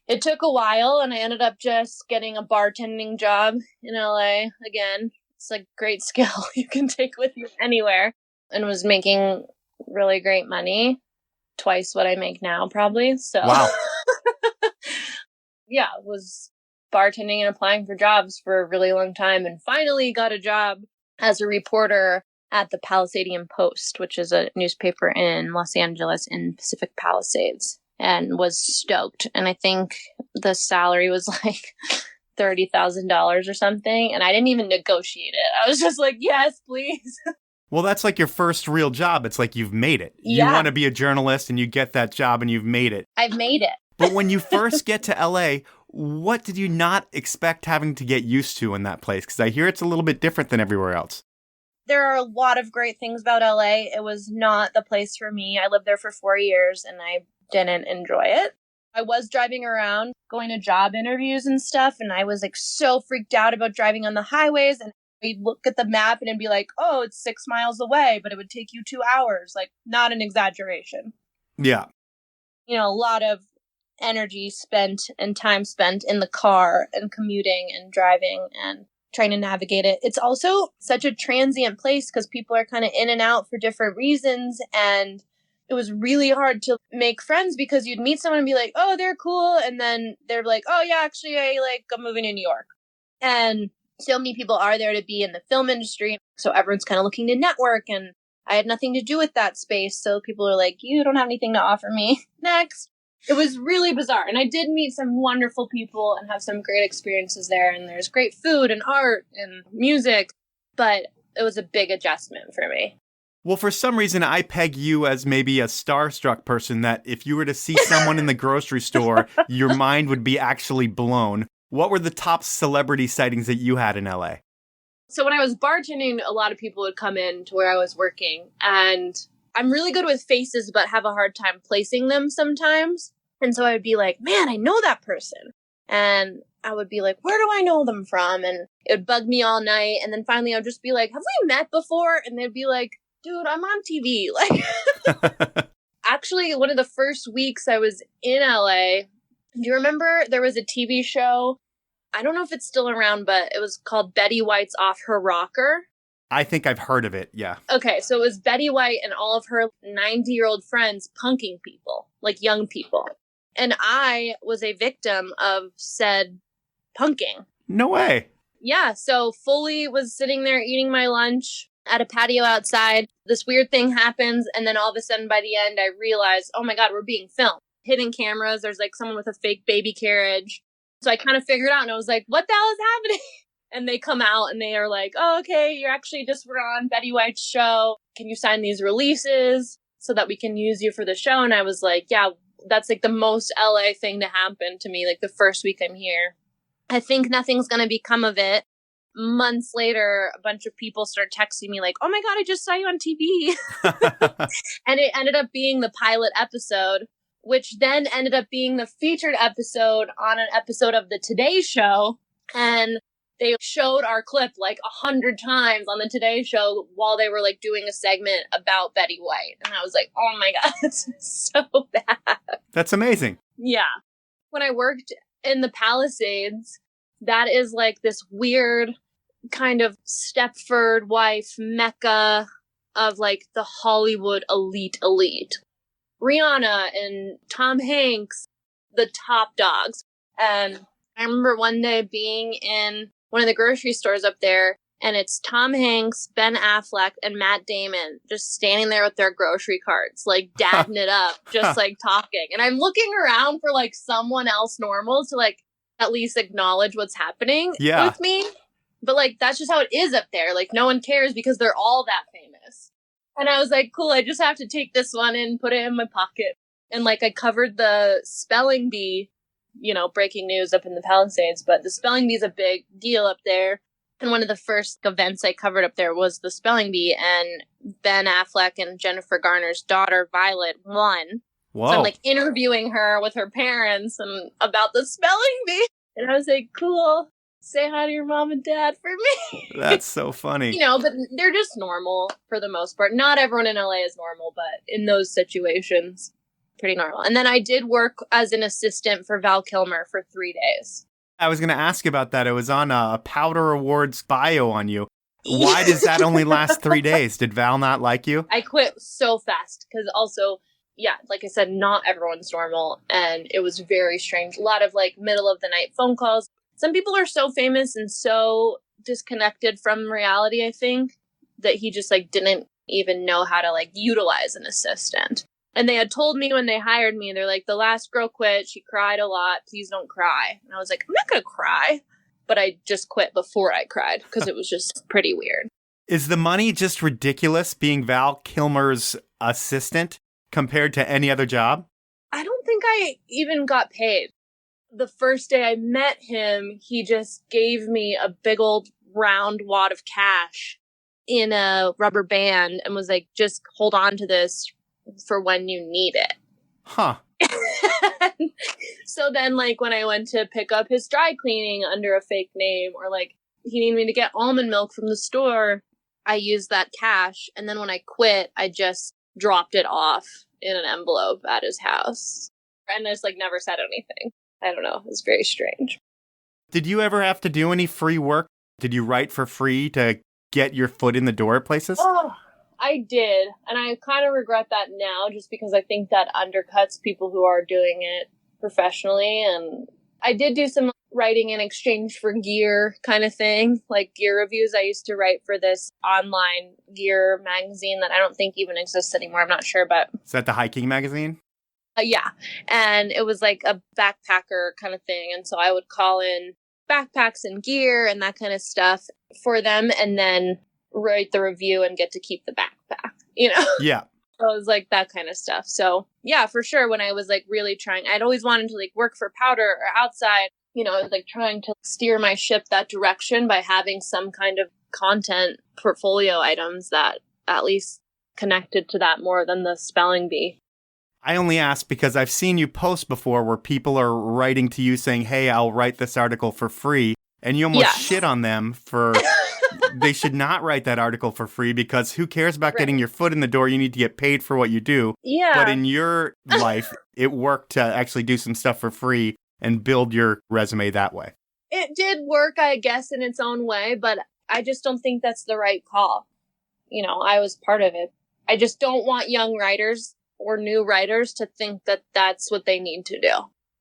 it took a while, and I ended up just getting a bartending job in LA again. It's a great skill you can take with you anywhere, and was making really great money, twice what I make now probably. So wow. Yeah, was bartending and applying for jobs for a really long time, and finally got a job as a reporter at the Palisadian Post, which is a newspaper in Los Angeles in Pacific Palisades, and was stoked. And I think the salary was like $30,000 or something, and I didn't even negotiate it. I was just like, yes, please. Well, that's like your first real job. It's like you've made it. Yeah. You want to be a journalist and you get that job and you've made it. I've made it. But when you first get to LA, what did you not expect having to get used to in that place? Because I hear it's a little bit different than everywhere else. There are a lot of great things about LA. It was not the place for me. I lived there for 4 years and I didn't enjoy it. I was driving around, going to job interviews and stuff, and I was like so freaked out about driving on the highways, and we'd look at the map and it'd be like, oh, it's 6 miles away, but it would take you 2 hours. Like, not an exaggeration. Yeah. You know, a lot of energy spent and time spent in the car and commuting and driving and trying to navigate it. It's also such a transient place because people are kind of in and out for different reasons. And it was really hard to make friends because you'd meet someone and be like, oh, they're cool. And then they're like, oh, yeah, actually, I'm moving to New York. And so many people are there to be in the film industry. So everyone's kind of looking to network. And I had nothing to do with that space. So people are like, you don't have anything to offer me. Next. It was really bizarre. And I did meet some wonderful people and have some great experiences there. And there's great food and art and music. But it was a big adjustment for me. Well, for some reason, I peg you as maybe a starstruck person that if you were to see someone in the grocery store, your mind would be actually blown. What were the top celebrity sightings that you had in LA? So when I was bartending, a lot of people would come in to where I was working. And I'm really good with faces, but have a hard time placing them sometimes. And so I would be like, man, I know that person. And I would be like, where do I know them from? And it would bug me all night. And then finally I would just be like, have we met before? And they'd be like, dude, I'm on TV. Like, actually, one of the first weeks I was in LA, do you remember there was a TV show? I don't know if it's still around, but it was called Betty White's Off Her Rocker. I think I've heard of it, yeah. Okay, so it was Betty White and all of her 90-year-old friends punking people, like young people. And I was a victim of said punking. No way. Yeah, so fully was sitting there eating my lunch at a patio outside. This weird thing happens, and then all of a sudden by the end I realized, oh my God, we're being filmed. Hidden cameras, there's like someone with a fake baby carriage. So I kind of figured out, and I was like, what the hell is happening? And they come out and they are like, oh, okay, you're actually just were on Betty White's show. Can you sign these releases so that we can use you for the show? And I was like, yeah, that's like the most LA thing to happen to me, like the first week I'm here. I think nothing's going to become of it. Months later, a bunch of people start texting me like, oh my God, I just saw you on TV. And it ended up being the pilot episode, which then ended up being the featured episode on an episode of the Today Show. And they showed our clip like 100 times on the Today Show while they were like doing a segment about Betty White. And I was like, oh my God, it's so bad. That's amazing. Yeah. When I worked in the Palisades, that is like this weird kind of Stepford wife mecca of like the Hollywood elite. Rihanna and Tom Hanks, the top dogs. And I remember one day being in one of the grocery stores up there, and it's Tom Hanks, Ben Affleck, and Matt Damon just standing there with their grocery carts, like dadding it up, just like talking. And I'm looking around for like someone else normal to like at least acknowledge what's happening with me. But like, that's just how it is up there. Like, no one cares because they're all that famous. And I was like, cool, I just have to take this one and put it in my pocket. And like, I covered the spelling bee, you know, breaking news up in the Palisades, but the spelling bee is a big deal up there. And one of the first events I covered up there was the spelling bee, and Ben Affleck and Jennifer Garner's daughter, Violet, won. Whoa. So I'm like interviewing her with her parents and about the spelling bee. And I was like, cool. say hi to your mom and dad for me. That's so funny. But they're just normal for the most part. Not everyone in LA is normal, but in those situations, pretty normal. And then I did work as an assistant for Val Kilmer for 3 days. I was going to ask about that. It was on a Powder Awards bio on you. Why does that only last 3 days? Did Val not like you? I quit so fast because also, yeah, like I said, not everyone's normal. And it was very strange. A lot of like middle of the night phone calls. Some people are so famous and so disconnected from reality, I think, that he just like didn't even know how to like utilize an assistant. And they had told me when they hired me, they're like, the last girl quit. She cried a lot. Please don't cry. And I was like, I'm not going to cry. But I just quit before I cried because it was just pretty weird. Is the money just ridiculous being Val Kilmer's assistant compared to any other job? I don't think I even got paid. The first day I met him, he just gave me a big old round wad of cash in a rubber band and was like, just hold on to this for when you need it. Huh. So then, like, when I went to pick up his dry cleaning under a fake name, or like he needed me to get almond milk from the store, I used that cash. And then when I quit, I just dropped it off in an envelope at his house. And I just like never said anything. I don't know. It was very strange. Did you ever have to do any free work? Did you write for free to get your foot in the door at places? Oh, I did. And I kind of regret that now just because I think that undercuts people who are doing it professionally. And I did do some writing in exchange for gear kind of thing, like gear reviews. I used to write for this online gear magazine that I don't think even exists anymore. I'm not sure, but... Is that the hiking magazine? Yeah. And it was like a backpacker kind of thing. And so I would call in backpacks and gear and that kind of stuff for them and then write the review and get to keep the backpack, Yeah. So it was like that kind of stuff. So yeah, for sure. When I was like really trying, I'd always wanted to like work for Powder or outside, I was like trying to steer my ship that direction by having some kind of content portfolio items that at least connected to that more than the spelling bee. I only ask because I've seen you post before where people are writing to you saying, hey, I'll write this article for free. And you almost shit on them for they should not write that article for free because who cares about getting your foot in the door? You need to get paid for what you do. Yeah. But in your life, it worked to actually do some stuff for free and build your resume that way. It did work, I guess, in its own way, but I just don't think that's the right call. I was part of it. I just don't want young writers or new writers to think that that's what they need to do.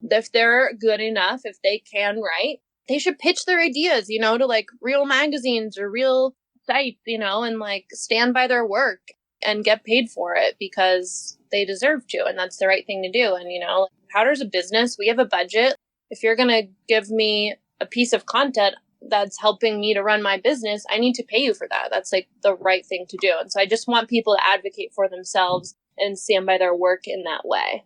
If they're good enough, if they can write, they should pitch their ideas, to like real magazines or real sites, and like stand by their work and get paid for it because they deserve to. And that's the right thing to do. And, Powder's a business. We have a budget. If you're going to give me a piece of content that's helping me to run my business, I need to pay you for that. That's like the right thing to do. And so I just want people to advocate for themselves and stand by their work in that way.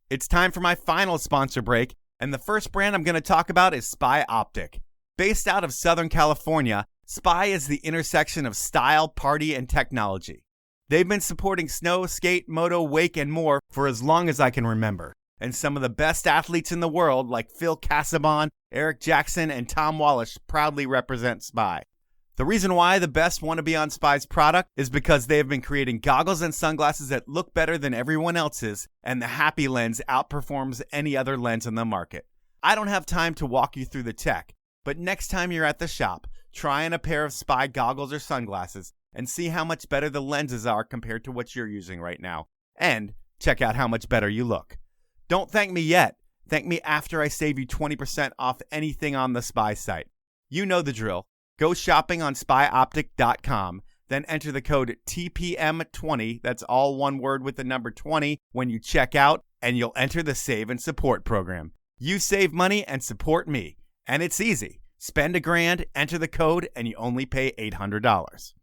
It's time for my final sponsor break. And the first brand I'm going to talk about is Spy Optic. Based out of Southern California, Spy is the intersection of style, party, and technology. They've been supporting snow, skate, moto, wake, and more for as long as I can remember. And some of the best athletes in the world, like Phil Casaubon, Eric Jackson, and Tom Wallish, proudly represent Spy. The reason why the best want to be on Spy's product is because they have been creating goggles and sunglasses that look better than everyone else's, and the Happy Lens outperforms any other lens on the market. I don't have time to walk you through the tech, but next time you're at the shop, try on a pair of Spy goggles or sunglasses and see how much better the lenses are compared to what you're using right now. And check out how much better you look. Don't thank me yet. Thank me after I save you 20% off anything on the Spy site. You know the drill. Go shopping on spyoptic.com, then enter the code TPM20, that's all one word with the number 20, when you check out, and you'll enter the Save and Support program. You save money and support me. And it's easy. Spend $1,000, enter the code, and you only pay $800.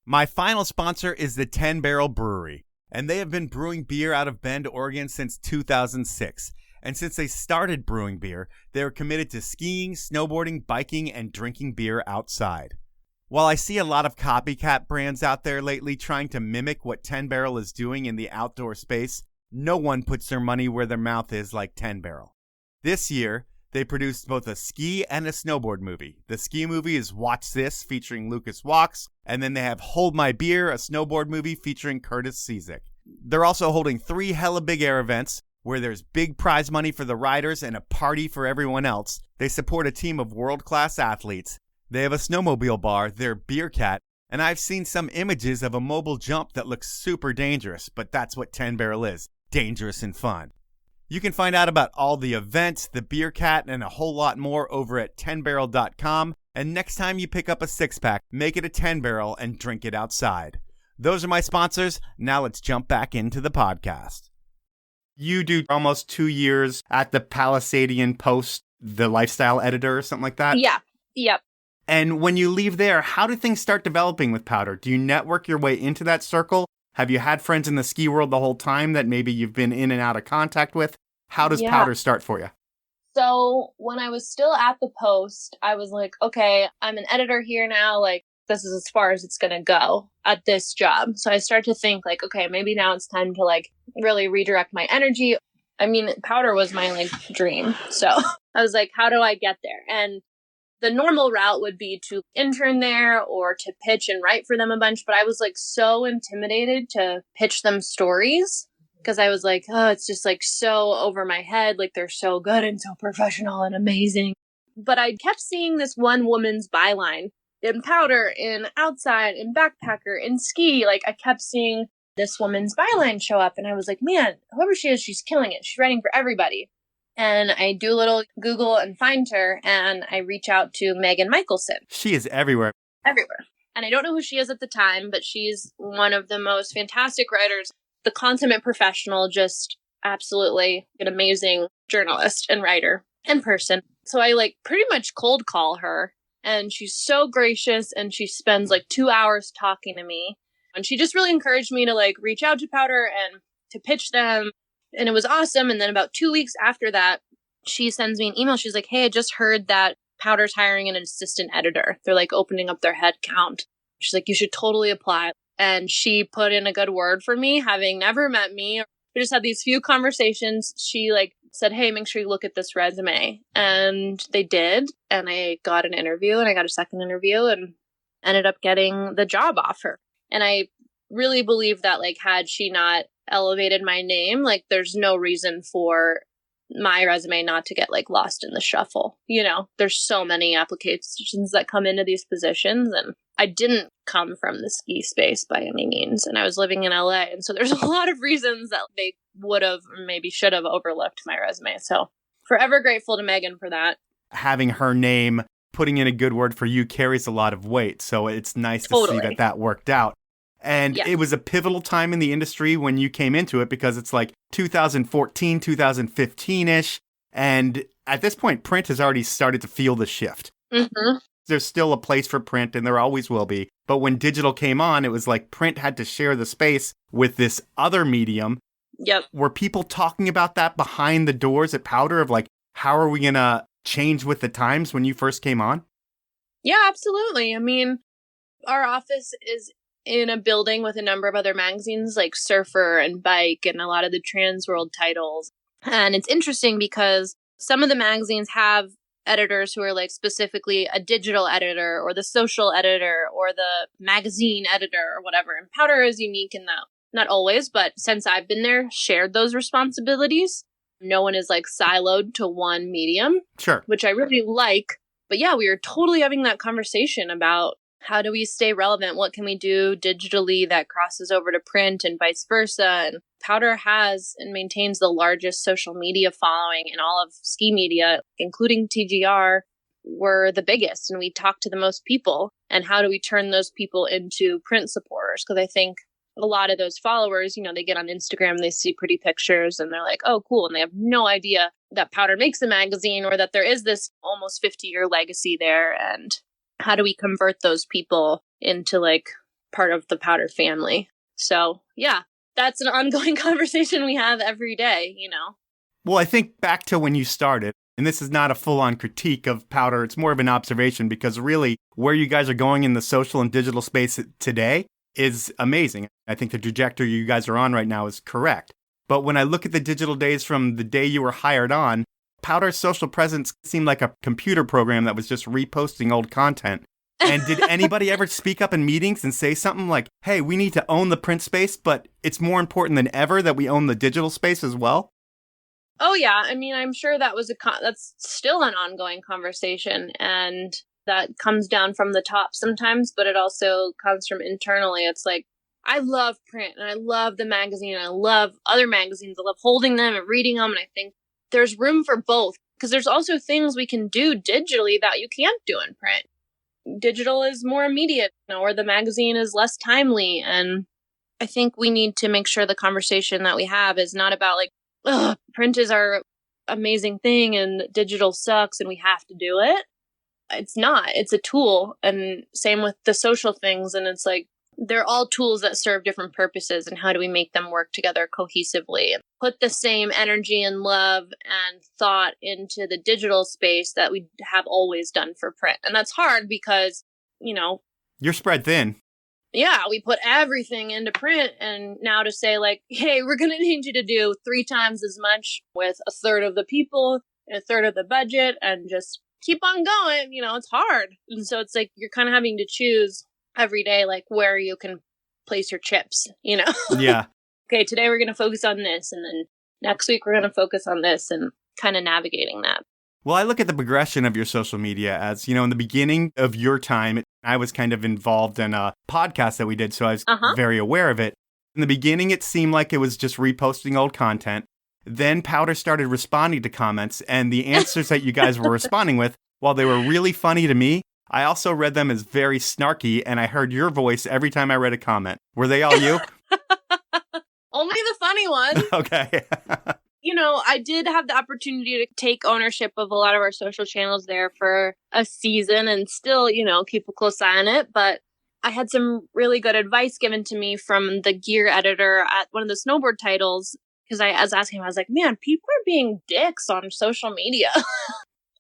My final sponsor is the 10 Barrel Brewery, and they have been brewing beer out of Bend, Oregon since 2006. And since they started brewing beer, they are committed to skiing, snowboarding, biking, and drinking beer outside. While I see a lot of copycat brands out there lately trying to mimic what 10 Barrel is doing in the outdoor space, no one puts their money where their mouth is like 10 Barrel. This year, They produced both a ski and a snowboard movie. The ski movie is Watch This, featuring Lucas Walks, and then they have Hold My Beer, a snowboard movie featuring Curtis Cizik. They're also holding 3 hella big air events where there's big prize money for the riders and a party for everyone else. They support a team of world-class athletes. They have a snowmobile bar, their Beer Cat, and I've seen some images of a mobile jump that looks super dangerous, but that's what 10 Barrel is, dangerous and fun. You can find out about all the events, the Beer Cat, and a whole lot more over at 10barrel.com. And next time you pick up a 6-pack, make it a 10 Barrel and drink it outside. Those are my sponsors. Now let's jump back into the podcast. You do almost 2 years at the Palisadian Post, the lifestyle editor or something like that? Yeah. Yep. And when you leave there, how do things start developing with Powder? Do you network your way into that circle? Have you had friends in the ski world the whole time that maybe you've been in and out of contact with? How does Powder start for you? So when I was still at the Post, I was like, okay, I'm an editor here now. Like, this is as far as it's going to go at this job. So I start to think like, okay, maybe now it's time to like really redirect my energy. I mean, Powder was my like dream. So I was like, how do I get there? And the normal route would be to intern there or to pitch and write for them a bunch. But I was like so intimidated to pitch them stories because I was like, oh, it's just like so over my head. Like they're so good and so professional and amazing. But I kept seeing this one woman's byline in Powder, in Outside, in Backpacker, in Ski. Like I kept seeing this woman's byline show up. And I was like, man, whoever she is, she's killing it. She's writing for everybody. And I do a little Google and find her, and I reach out to Megan Michelson. She is everywhere. Everywhere. And I don't know who she is at the time, but she's one of the most fantastic writers, the consummate professional, just absolutely an amazing journalist and writer and person. So I like pretty much cold call her, and she's so gracious, and she spends like 2 hours talking to me. And she just really encouraged me to like reach out to Powder and to pitch them. And it was awesome. And then about 2 weeks after that, she sends me an email. She's like, hey, I just heard that Powder's hiring an assistant editor. They're like opening up their head count. She's like, you should totally apply. And she put in a good word for me, having never met me. We just had these few conversations. She like said, hey, make sure you look at this resume. And they did. And I got an interview, and I got a second interview and ended up getting the job offer. And I really believe that like had she not elevated my name, like there's no reason for my resume not to get like lost in the shuffle. You know, there's so many applications that come into these positions, and I didn't come from the ski space by any means, and I was living in LA, and so there's a lot of reasons that they would have or maybe should have overlooked my resume. So forever grateful to Megan for that. Having her name, putting in a good word for you carries a lot of weight, so it's nice to see that that worked out. And it was a pivotal time in the industry when you came into it, because it's like 2014, 2015-ish. And at this point, print has already started to feel the shift. Mm-hmm. There's still a place for print, and there always will be. But when digital came on, it was like print had to share the space with this other medium. Yep. Were people talking about that behind the doors at Powder of like, how are we going to change with the times when you first came on? Yeah, absolutely. I mean, our office is in a building with a number of other magazines like Surfer and Bike and a lot of the trans world titles. And it's interesting because some of the magazines have editors who are like specifically a digital editor or the social editor or the magazine editor or whatever. And Powder is unique in that, not always, but since I've been there, shared those responsibilities. No one is like siloed to one medium. Sure. Which I really like. But yeah, we were totally having that conversation about how do we stay relevant? What can we do digitally that crosses over to print and vice versa? And Powder has and maintains the largest social media following in all of ski media, including TGR. We're the biggest, and we talk to the most people. And how do we turn those people into print supporters? Because I think a lot of those followers, you know, they get on Instagram, they see pretty pictures, and they're like, oh, cool. And they have no idea that Powder makes a magazine or that there is this almost 50-year legacy there. And how do we convert those people into like part of the Powder family? So yeah, that's an ongoing conversation we have every day, you know? Well, I think back to when you started, and this is not a full-on critique of Powder, it's more of an observation, because really where you guys are going in the social and digital space today is amazing. I think the trajectory you guys are on right now is correct. But when I look at the digital days from the day you were hired on, Powder's social presence seemed like a computer program that was just reposting old content. And did anybody ever speak up in meetings and say something like, hey, we need to own the print space, but it's more important than ever that we own the digital space as well? Oh, yeah. I mean, I'm sure that was that's still an ongoing conversation. And that comes down from the top sometimes, but it also comes from internally. It's like, I love print and I love the magazine. And I love other magazines. I love holding them and reading them. And I think there's room for both because there's also things we can do digitally that you can't do in print. Digital is more immediate, or the magazine is less timely. And I think we need to make sure the conversation that we have is not about like, ugh, print is our amazing thing and digital sucks and we have to do it. It's not. It's a tool. And same with the social things. And it's like, they're all tools that serve different purposes. And how do we make them work together cohesively and put the same energy and love and thought into the digital space that we have always done for print? And that's hard because, you're spread thin. Yeah, we put everything into print. And now to say like, hey, we're going to need you to do 3 times as much with a third of the people and a third of the budget and just keep on going. It's hard. And so it's like you're kind of having to choose every day, like where you can place your chips, Yeah. Okay, today we're going to focus on this. And then next week we're going to focus on this and kind of navigating that. Well, I look at the progression of your social media as, in the beginning of your time, I was kind of involved in a podcast that we did, so I was very aware of it. In the beginning, it seemed like it was just reposting old content. Then Powder started responding to comments, and the answers that you guys were responding with, while they were really funny to me, I also read them as very snarky, and I heard your voice every time I read a comment. Were they all you? Only the funny ones. Okay. I did have the opportunity to take ownership of a lot of our social channels there for a season and still, keep a close eye on it. But I had some really good advice given to me from the gear editor at one of the snowboard titles. Because I was asking him, I was like, man, people are being dicks on social media.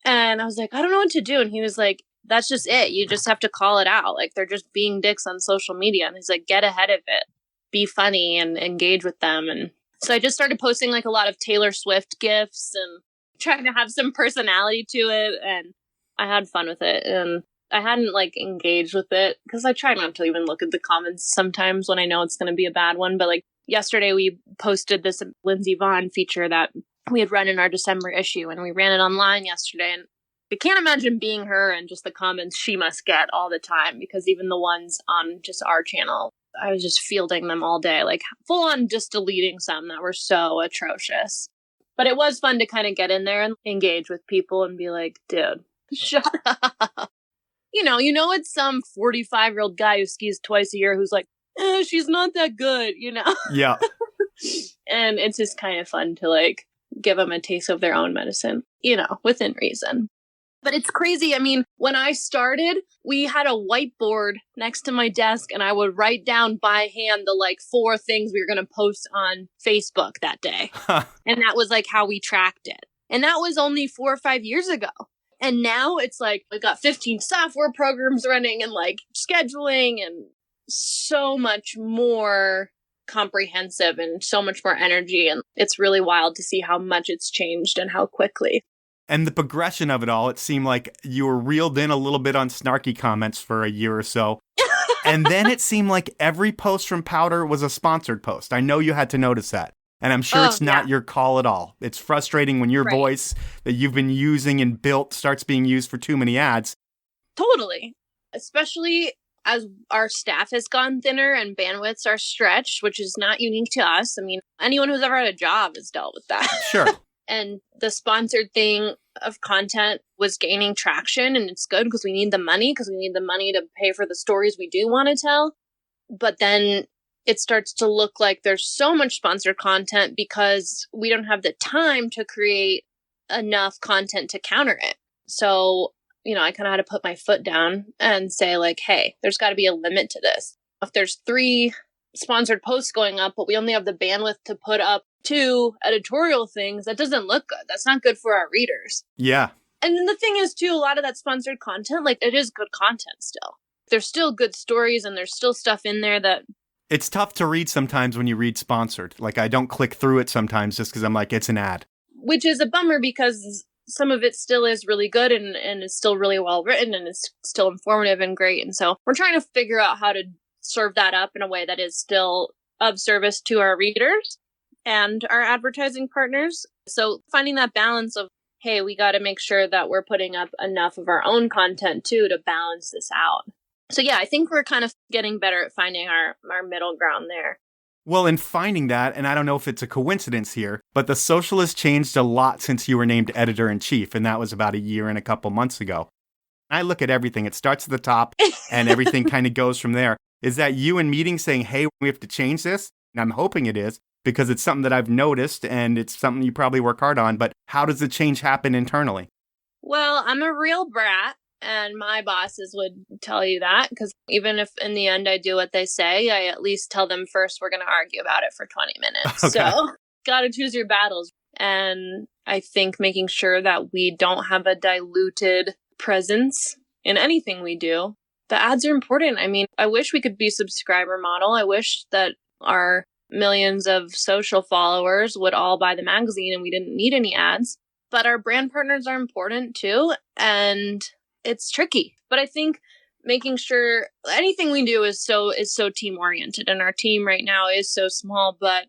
And I was like, I don't know what to do. And he was like, that's just it. You just have to call it out. Like, they're just being dicks on social media. And he's like, get ahead of it. Be funny and engage with them. And so I just started posting like a lot of Taylor Swift gifs and trying to have some personality to it. And I had fun with it. And I hadn't like engaged with it because I try not to even look at the comments sometimes when I know it's going to be a bad one. But like yesterday, we posted this Lindsey Vonn feature that we had run in our December issue, and we ran it online yesterday. And I can't imagine being her and just the comments she must get all the time, because even the ones on just our channel, I was just fielding them all day, like full on just deleting some that were so atrocious. But it was fun to kind of get in there and engage with people and be like, dude, shut up. It's some 45-year-old guy who skis twice a year who's like, she's not that good, Yeah. And it's just kind of fun to like give them a taste of their own medicine, within reason. But it's crazy. I mean, when I started, we had a whiteboard next to my desk and I would write down by hand the like 4 things we were going to post on Facebook that day. And that was like how we tracked it. And that was only 4 or 5 years ago. And now it's like we got 15 software programs running and like scheduling and so much more comprehensive and so much more energy. And it's really wild to see how much it's changed and how quickly. And the progression of it all, it seemed like you were reeled in a little bit on snarky comments for a year or so. And then it seemed like every post from Powder was a sponsored post. I know you had to notice that. And I'm sure it's not your call at all. It's frustrating when your voice that you've been using and built starts being used for too many ads. Totally. Especially as our staff has gone thinner and bandwidths are stretched, which is not unique to us. I mean, anyone who's ever had a job has dealt with that. Sure. And the sponsored thing of content was gaining traction, and it's good because we need the money to pay for the stories we do want to tell. But then it starts to look like there's so much sponsored content because we don't have the time to create enough content to counter it. So, I kind of had to put my foot down and say like, hey, there's got to be a limit to this. If there's 3 sponsored posts going up, but we only have the bandwidth to put up 2 editorial things, that doesn't look good. That's not good for our readers. Yeah. And then the thing is, too, a lot of that sponsored content, like, it is good content still. There's still good stories and there's still stuff in there that... It's tough to read sometimes when you read sponsored. Like, I don't click through it sometimes just because I'm like, it's an ad. Which is a bummer because some of it still is really good and is still really well written and is still informative and great. And so we're trying to figure out how to serve that up in a way that is still of service to our readers and our advertising partners. So finding that balance of, hey, we got to make sure that we're putting up enough of our own content too to balance this out. So yeah, I think we're kind of getting better at finding our middle ground there. Well, in finding that, and I don't know if it's a coincidence here, but the social has changed a lot since you were named editor-in-chief, and that was about a year and a couple months ago. I look at everything. It starts at the top, and everything kind of goes from there. Is that you in meetings saying, hey, we have to change this? And I'm hoping it is, because it's something that I've noticed, and it's something you probably work hard on, but how does the change happen internally? Well, I'm a real brat. And my bosses would tell you that, because even if in the end I do what they say, I at least tell them first we're going to argue about it for 20 minutes. Okay. So got to choose your battles. And I think making sure that we don't have a diluted presence in anything we do. The ads are important. I mean, I wish we could be subscriber model. I wish that our millions of social followers would all buy the magazine and we didn't need any ads. But our brand partners are important too. And it's tricky, but I think making sure anything we do is so team oriented, and our team right now is so small, but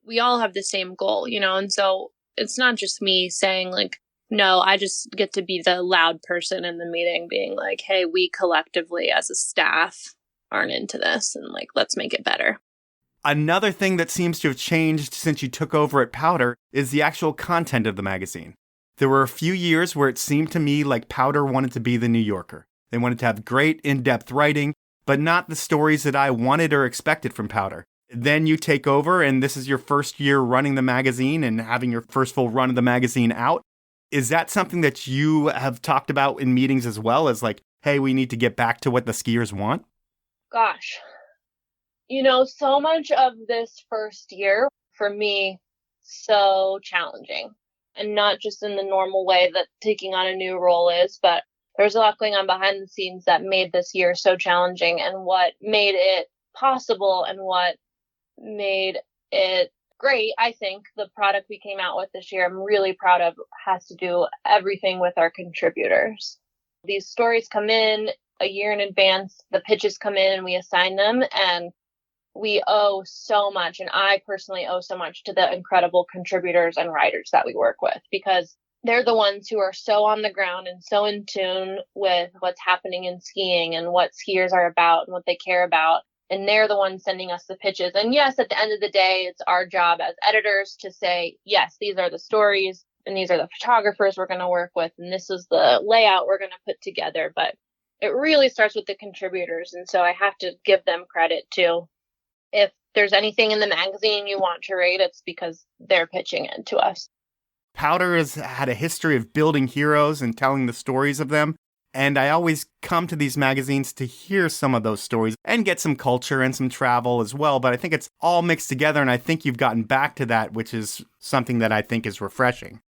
we all have the same goal, and so it's not just me saying like, no, I just get to be the loud person in the meeting being like, hey, we collectively as a staff aren't into this and like, let's make it better. Another thing that seems to have changed since you took over at Powder is the actual content of the magazine. There were a few years where it seemed to me like Powder wanted to be the New Yorker. They wanted to have great in-depth writing, but not the stories that I wanted or expected from Powder. Then you take over, and this is your first year running the magazine and having your first full run of the magazine out. Is that something that you have talked about in meetings as well as like, hey, we need to get back to what the skiers want? Gosh, so much of this first year for me, so challenging. And not just in the normal way that taking on a new role is, but there's a lot going on behind the scenes that made this year so challenging, and what made it possible and what made it great. I think the product we came out with this year, I'm really proud of, has to do everything with our contributors. These stories come in a year in advance, the pitches come in and we assign them, and we owe so much, and I personally owe so much to the incredible contributors and writers that we work with, because they're the ones who are so on the ground and so in tune with what's happening in skiing and what skiers are about and what they care about. And they're the ones sending us the pitches. And yes, at the end of the day, it's our job as editors to say, yes, these are the stories and these are the photographers we're going to work with, and this is the layout we're going to put together. But it really starts with the contributors. And so I have to give them credit too. If there's anything in the magazine you want to read, it's because they're pitching it to us. Powder has had a history of building heroes and telling the stories of them. And I always come to these magazines to hear some of those stories and get some culture and some travel as well. But I think it's all mixed together. And I think you've gotten back to that, which is something that I think is refreshing.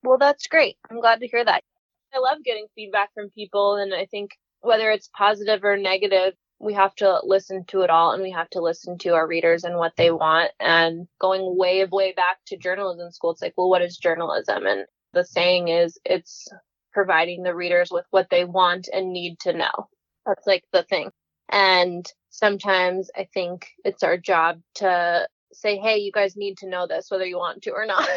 Well, that's great. I'm glad to hear that. I love getting feedback from people. And I think whether it's positive or negative, we have to listen to it all, and we have to listen to our readers and what they want. And going way, way back to journalism school, it's like, well, what is journalism? And the saying is, it's providing the readers with what they want and need to know. That's like the thing. And sometimes I think it's our job to say, hey, you guys need to know this, whether you want to or not,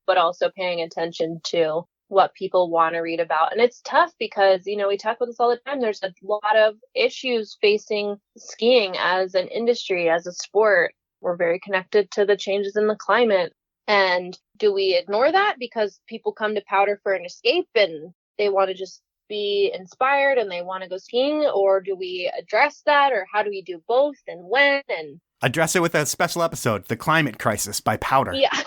but also paying attention to what people want to read about. And it's tough because, we talk about this all the time. There's a lot of issues facing skiing as an industry, as a sport. We're very connected to the changes in the climate. And do we ignore that because people come to Powder for an escape and they want to just be inspired and they want to go skiing? Or do we address that? Or how do we do both, and when? And address it with a special episode, The Climate Crisis by Powder. Yeah.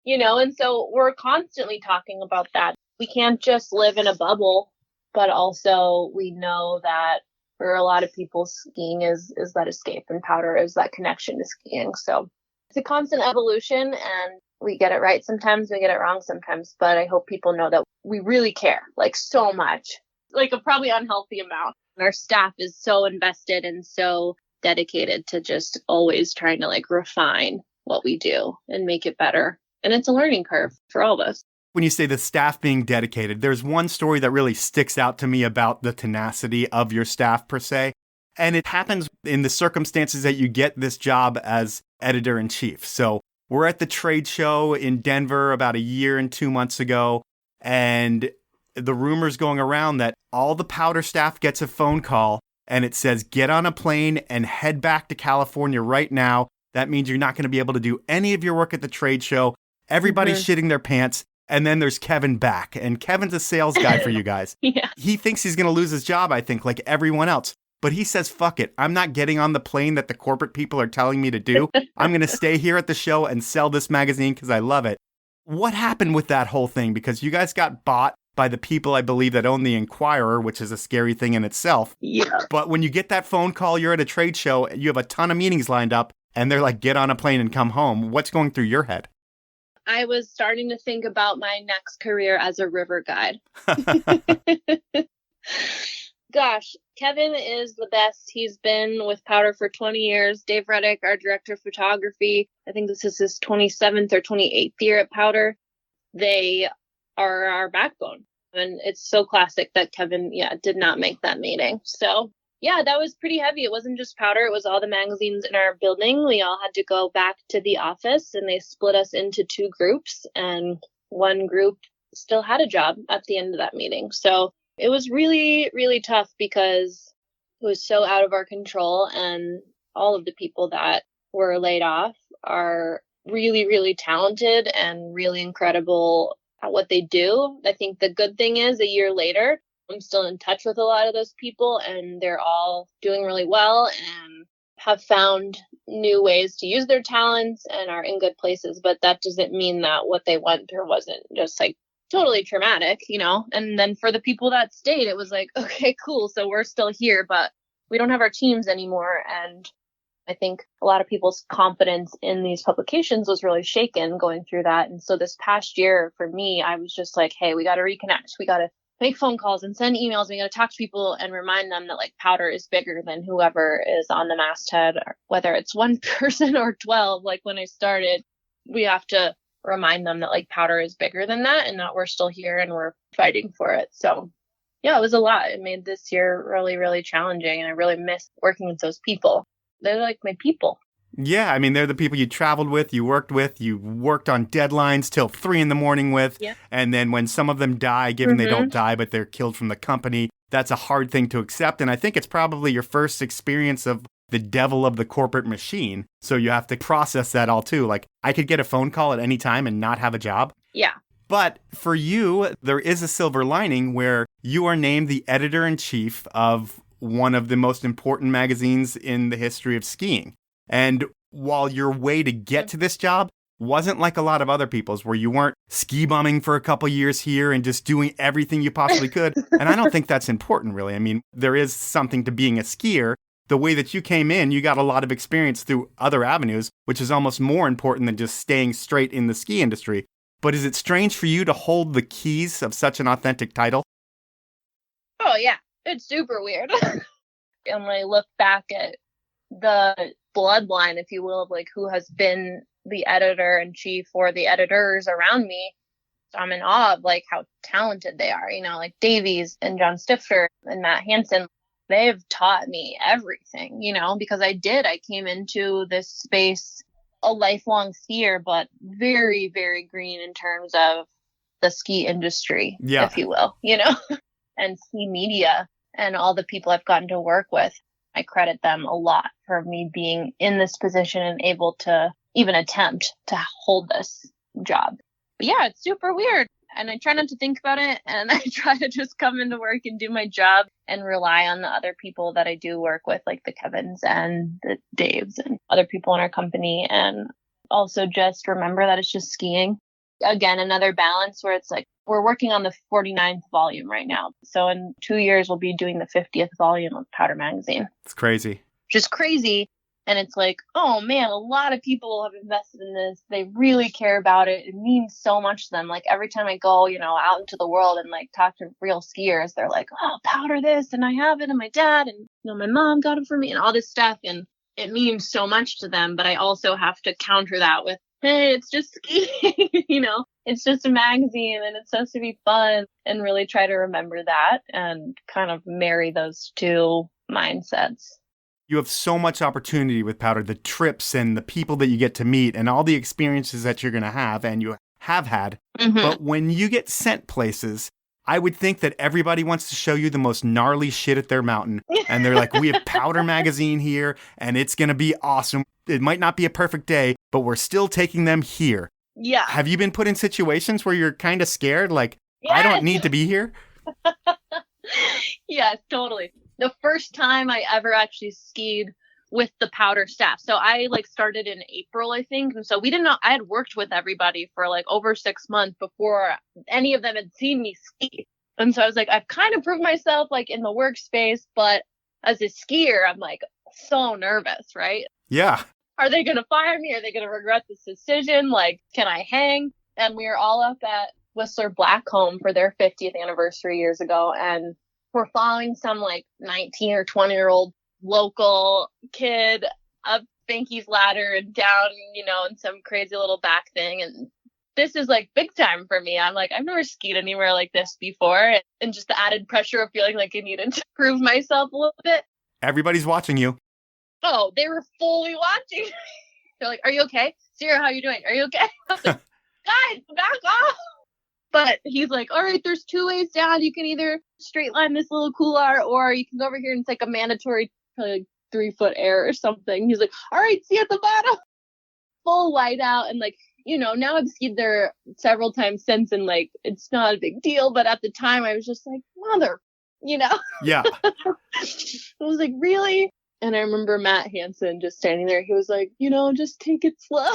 And so we're constantly talking about that. We can't just live in a bubble, but also we know that for a lot of people, skiing is that escape, and Powder is that connection to skiing. So it's a constant evolution, and we get it right sometimes, we get it wrong sometimes, but I hope people know that we really care, like so much, like a probably unhealthy amount. And our staff is so invested and so dedicated to just always trying to like refine what we do and make it better. And it's a learning curve for all of us. When you say the staff being dedicated, there's one story that really sticks out to me about the tenacity of your staff per se. And it happens in the circumstances that you get this job as editor-in-chief. So we're at the trade show in Denver about a year and 2 months ago, and the rumor's going around that all the powder staff gets a phone call and it says, get on a plane and head back to California right now. That means you're not going to be able to do any of your work at the trade show. Everybody's shitting their pants. And then there's Kevin back. And Kevin's a sales guy for you guys. Yeah. He thinks he's going to lose his job, I think, like everyone else. But he says, fuck it. I'm not getting on the plane that the corporate people are telling me to do. I'm going to stay here at the show and sell this magazine because I love it. What happened with that whole thing? Because you guys got bought by the people, I believe, that own the Inquirer, which is a scary thing in itself. Yeah. But when you get that phone call, you're at a trade show, you have a ton of meetings lined up, and they're like, get on a plane and come home. What's going through your head? I was starting to think about my next career as a river guide. Gosh, Kevin is the best. He's been with Powder for 20 years. Dave Reddick, our director of photography, I think this is his 27th or 28th year at Powder. They are our backbone. And it's so classic that Kevin, did not make that meeting. So yeah, that was pretty heavy. It wasn't just Powder. It was all the magazines in our building. We all had to go back to the office, and they split us into 2 groups, and one group still had a job at the end of that meeting. So it was really, really tough because it was so out of our control, and all of the people that were laid off are really, really talented and really incredible at what they do. I think the good thing is a year later, I'm still in touch with a lot of those people, and they're all doing really well and have found new ways to use their talents and are in good places. But that doesn't mean that what they went through wasn't just like totally traumatic, And then for the people that stayed, it was like, okay, cool. So we're still here, but we don't have our teams anymore. And I think a lot of people's confidence in these publications was really shaken going through that. And so this past year for me, I was just like, hey, we got to reconnect. We got to make phone calls and send emails. We got to talk to people and remind them that like Powder is bigger than whoever is on the masthead, whether it's one person or 12. Like when I started, we have to remind them that like Powder is bigger than that and that we're still here and we're fighting for it. So yeah, it was a lot. It made this year really, really challenging. And I really miss working with those people. They're like my people. Yeah, I mean, they're the people you traveled with, you worked on deadlines till 3 a.m. with. Yeah. And then when some of them die, given they don't die, but they're killed from the company, that's a hard thing to accept. And I think it's probably your first experience of the devil of the corporate machine. So you have to process that all too. Like, I could get a phone call at any time and not have a job. Yeah. But for you, there is a silver lining where you are named the editor-in-chief of one of the most important magazines in the history of skiing. And while your way to get to this job wasn't like a lot of other people's, where you weren't ski bumming for a couple years here and just doing everything you possibly could. And I don't think that's important, really. I mean, there is something to being a skier. The way that you came in, you got a lot of experience through other avenues, which is almost more important than just staying straight in the ski industry. But is it strange for you to hold the keys of such an authentic title? Oh, yeah. It's super weird. And when I look back at the bloodline, if you will, of like who has been the editor-in-chief or the editors around me, I'm in awe of like how talented they are, like Davies and John Stifter and Matt Hansen. They've taught me everything, because I came into this space a lifelong skier, but very, very green in terms of the ski industry, if you will, and ski media and all the people I've gotten to work with. I credit them a lot for me being in this position and able to even attempt to hold this job. But yeah, it's super weird. And I try not to think about it. And I try to just come into work and do my job and rely on the other people that I do work with, like the Kevins and the Daves and other people in our company. And also just remember that it's just skiing. Again, another balance where it's like, we're working on the 49th volume right now. So in 2 years, we'll be doing the 50th volume of Powder Magazine. It's crazy. Just crazy. And it's like, oh man, a lot of people have invested in this. They really care about it. It means so much to them. Like every time I go, out into the world and like talk to real skiers, they're like, oh, Powder this, and I have it, and my dad, and my mom got it for me, and all this stuff. And it means so much to them. But I also have to counter that with, hey, it's just skiing, it's just a magazine and it's supposed to be fun, and really try to remember that and kind of marry those two mindsets. You have so much opportunity with Powder, the trips and the people that you get to meet and all the experiences that you're going to have and you have had. Mm-hmm. But when you get sent places, I would think that everybody wants to show you the most gnarly shit at their mountain. And they're like, we have Powder Magazine here and it's going to be awesome. It might not be a perfect day, but we're still taking them here. Yeah. Have you been put in situations where you're kind of scared? Like, Yes. I don't need to be here? Yes, totally. The first time I ever actually skied with the Powder staff. So I started in April, I think. And so we didn't know, I had worked with everybody for over 6 months before any of them had seen me ski. And so I was like, I've kind of proved myself in the workspace, but as a skier, I'm so nervous, right? Yeah. Are they going to fire me? Are they going to regret this decision? Can I hang? And we were all up at Whistler Blackcomb for their 50th anniversary years ago. And we're following some 19 or 20-year-old local kid up Spanky's ladder and down, in some crazy little back thing. And this is big time for me. I'm I've never skied anywhere like this before. And just the added pressure of feeling like I needed to prove myself a little bit. Everybody's watching you. Oh, they were fully watching. They're like, are you okay? Sierra, how are you doing? Are you okay? I was like, guys, back off. But he's like, all right, there's 2 ways down. You can either straight line this little couloir, or you can go over here and it's a mandatory probably 3-foot air or something. He's like, all right, see you at the bottom. Full light out. And now I've skied there several times since, and it's not a big deal. But at the time I was just like, mother, Yeah. I was like, really? And I remember Matt Hansen just standing there. He was like, just take it slow.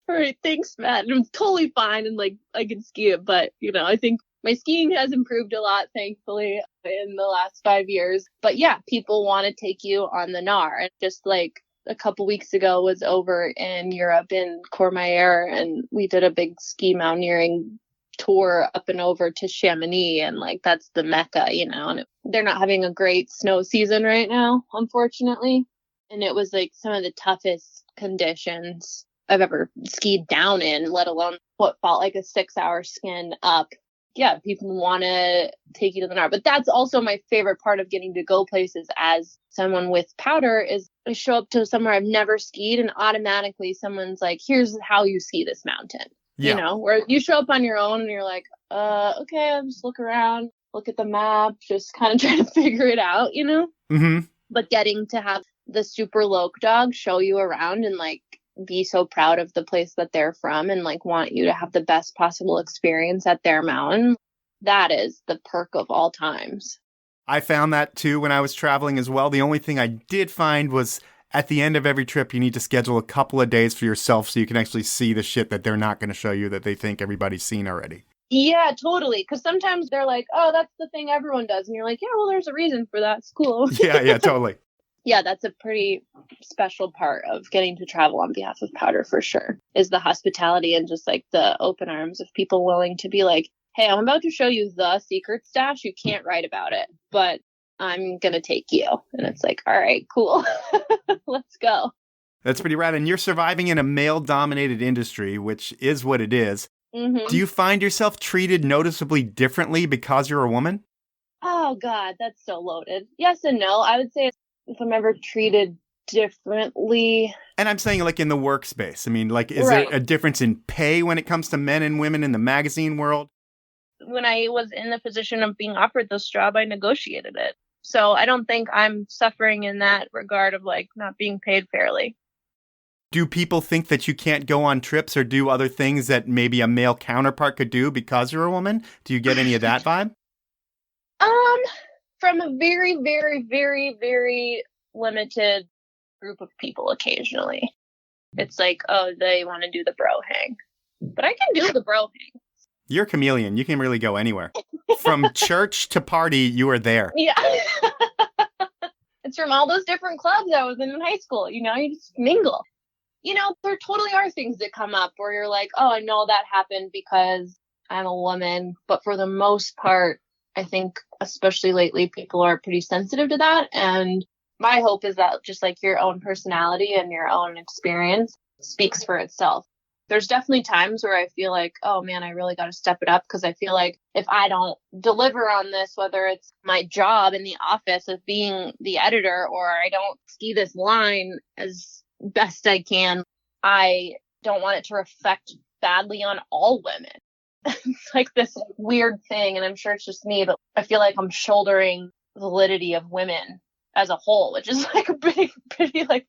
All right, thanks, Matt. And it was totally fine, and I could ski it, but I think my skiing has improved a lot, thankfully, in the last 5 years. But yeah, people want to take you on the Nar. And just a couple weeks ago was over in Europe in Courmayeur, and we did a big ski mountaineering tour up and over to Chamonix, and that's the Mecca, and they're not having a great snow season right now, unfortunately. And it was some of the toughest conditions I've ever skied down in, let alone what felt like a 6-hour skin up. Yeah, people want to take you to the Nar. But that's also my favorite part of getting to go places as someone with Powder is I show up to somewhere I've never skied, and automatically someone's like, here's how you ski this mountain. Yeah. Where you show up on your own and you're like, okay, I'll just look around, look at the map, just kind of try to figure it out, Mm-hmm. But getting to have the super loc dog show you around and be so proud of the place that they're from and want you to have the best possible experience at their mountain, that is the perk of all times. I found that too when I was traveling as well. The only thing I did find was at the end of every trip, you need to schedule a couple of days for yourself so you can actually see the shit that they're not going to show you that they think everybody's seen already. Yeah, totally. Because sometimes they're like, oh, that's the thing everyone does. And you're like, yeah, well, there's a reason for that. It's cool. Yeah, totally. Yeah, that's a pretty special part of getting to travel on behalf of Powder for sure, is the hospitality and just the open arms of people willing to be like, hey, I'm about to show you the secret stash. You can't write about it, but I'm going to take you. And it's like, all right, cool. Let's go. That's pretty rad. And you're surviving in a male-dominated industry, which is what it is. Mm-hmm. Do you find yourself treated noticeably differently because you're a woman? Oh, God, that's so loaded. Yes and no. I would say if I'm ever treated differently. And I'm saying in the workspace. I mean, is Right. there a difference in pay when it comes to men and women in the magazine world? When I was in the position of being offered this job, I negotiated it. So I don't think I'm suffering in that regard of not being paid fairly. Do people think that you can't go on trips or do other things that maybe a male counterpart could do because you're a woman? Do you get any of that vibe? From a very, very, very, very limited group of people occasionally. It's oh, they want to do the bro hang. But I can do the bro hang. You're a chameleon. You can really go anywhere. From church to party, you are there. Yeah. It's from all those different clubs I was in high school. You just mingle. There totally are things that come up where you're like, oh, I know that happened because I'm a woman. But for the most part, I think, especially lately, people are pretty sensitive to that. And my hope is that just your own personality and your own experience speaks for itself. there's definitely times where I feel like, oh man, I really got to step it up, because I feel like if I don't deliver on this, whether it's my job in the office of being the editor, or I don't ski this line as best I can, I don't want it to reflect badly on all women. It's like this weird thing, and I'm sure it's just me, but I feel like I'm shouldering the validity of women as a whole, which is like a pretty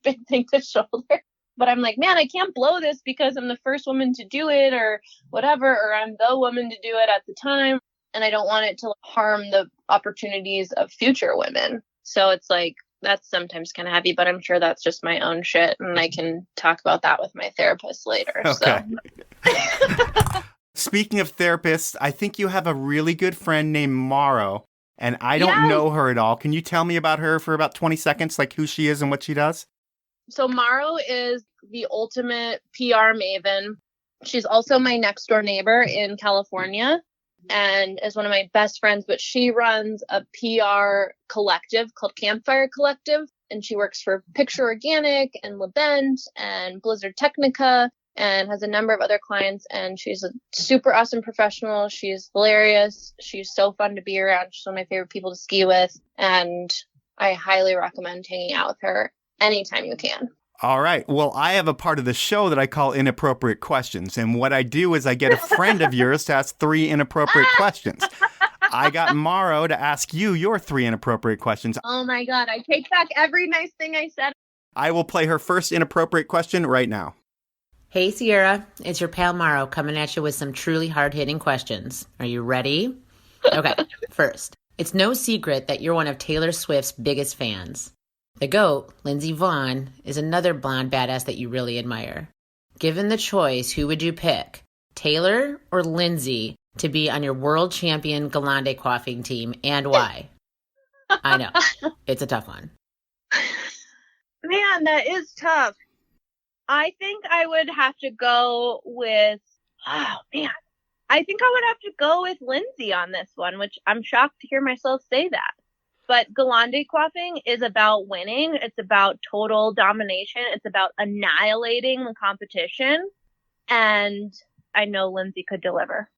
big thing to shoulder. But I'm like, man, I can't blow this because I'm the first woman to do it or whatever, or I'm the woman to do it at the time. And I don't want it to harm the opportunities of future women. So it's like, that's sometimes kind of heavy, but I'm sure that's just my own shit. And I can talk about that with my therapist later. Okay. So. Speaking of therapists, I think you have a really good friend named Morrow, and I don't know her at all. Can you tell me about her for about 20 seconds, like who she is and what she does? So Morrow is the ultimate PR maven. She's also my next door neighbor in California and is one of my best friends, but she runs a PR collective called Campfire Collective. And she works for Picture Organic and Labent and Blizzard Technica and has a number of other clients. And she's a super awesome professional. She's hilarious. She's so fun to be around. She's one of my favorite people to ski with. And I highly recommend hanging out with her anytime you can. All right. Well, I have a part of the show that I call Inappropriate Questions. And what I do is I get a friend of yours to ask 3 inappropriate questions. I got Morrow to ask you your 3 inappropriate questions. Oh my God. I take back every nice thing I said. I will play her first inappropriate question right now. Hey, Sierra. It's your pal Morrow coming at you with some truly hard-hitting questions. Are you ready? Okay. First, it's no secret that you're one of Taylor Swift's biggest fans. The GOAT, Lindsey Vonn, is another blonde badass that you really admire. Given the choice, who would you pick? Taylor or Lindsey to be on your world champion Galande coiffing team, and why? I know. It's a tough one. Man, that is tough. I think I would have to go with, I think I would have to go with Lindsey on this one, which I'm shocked to hear myself say that. But Galande coiffing is about winning. It's about total domination. It's about annihilating the competition. And I know Lindsey could deliver.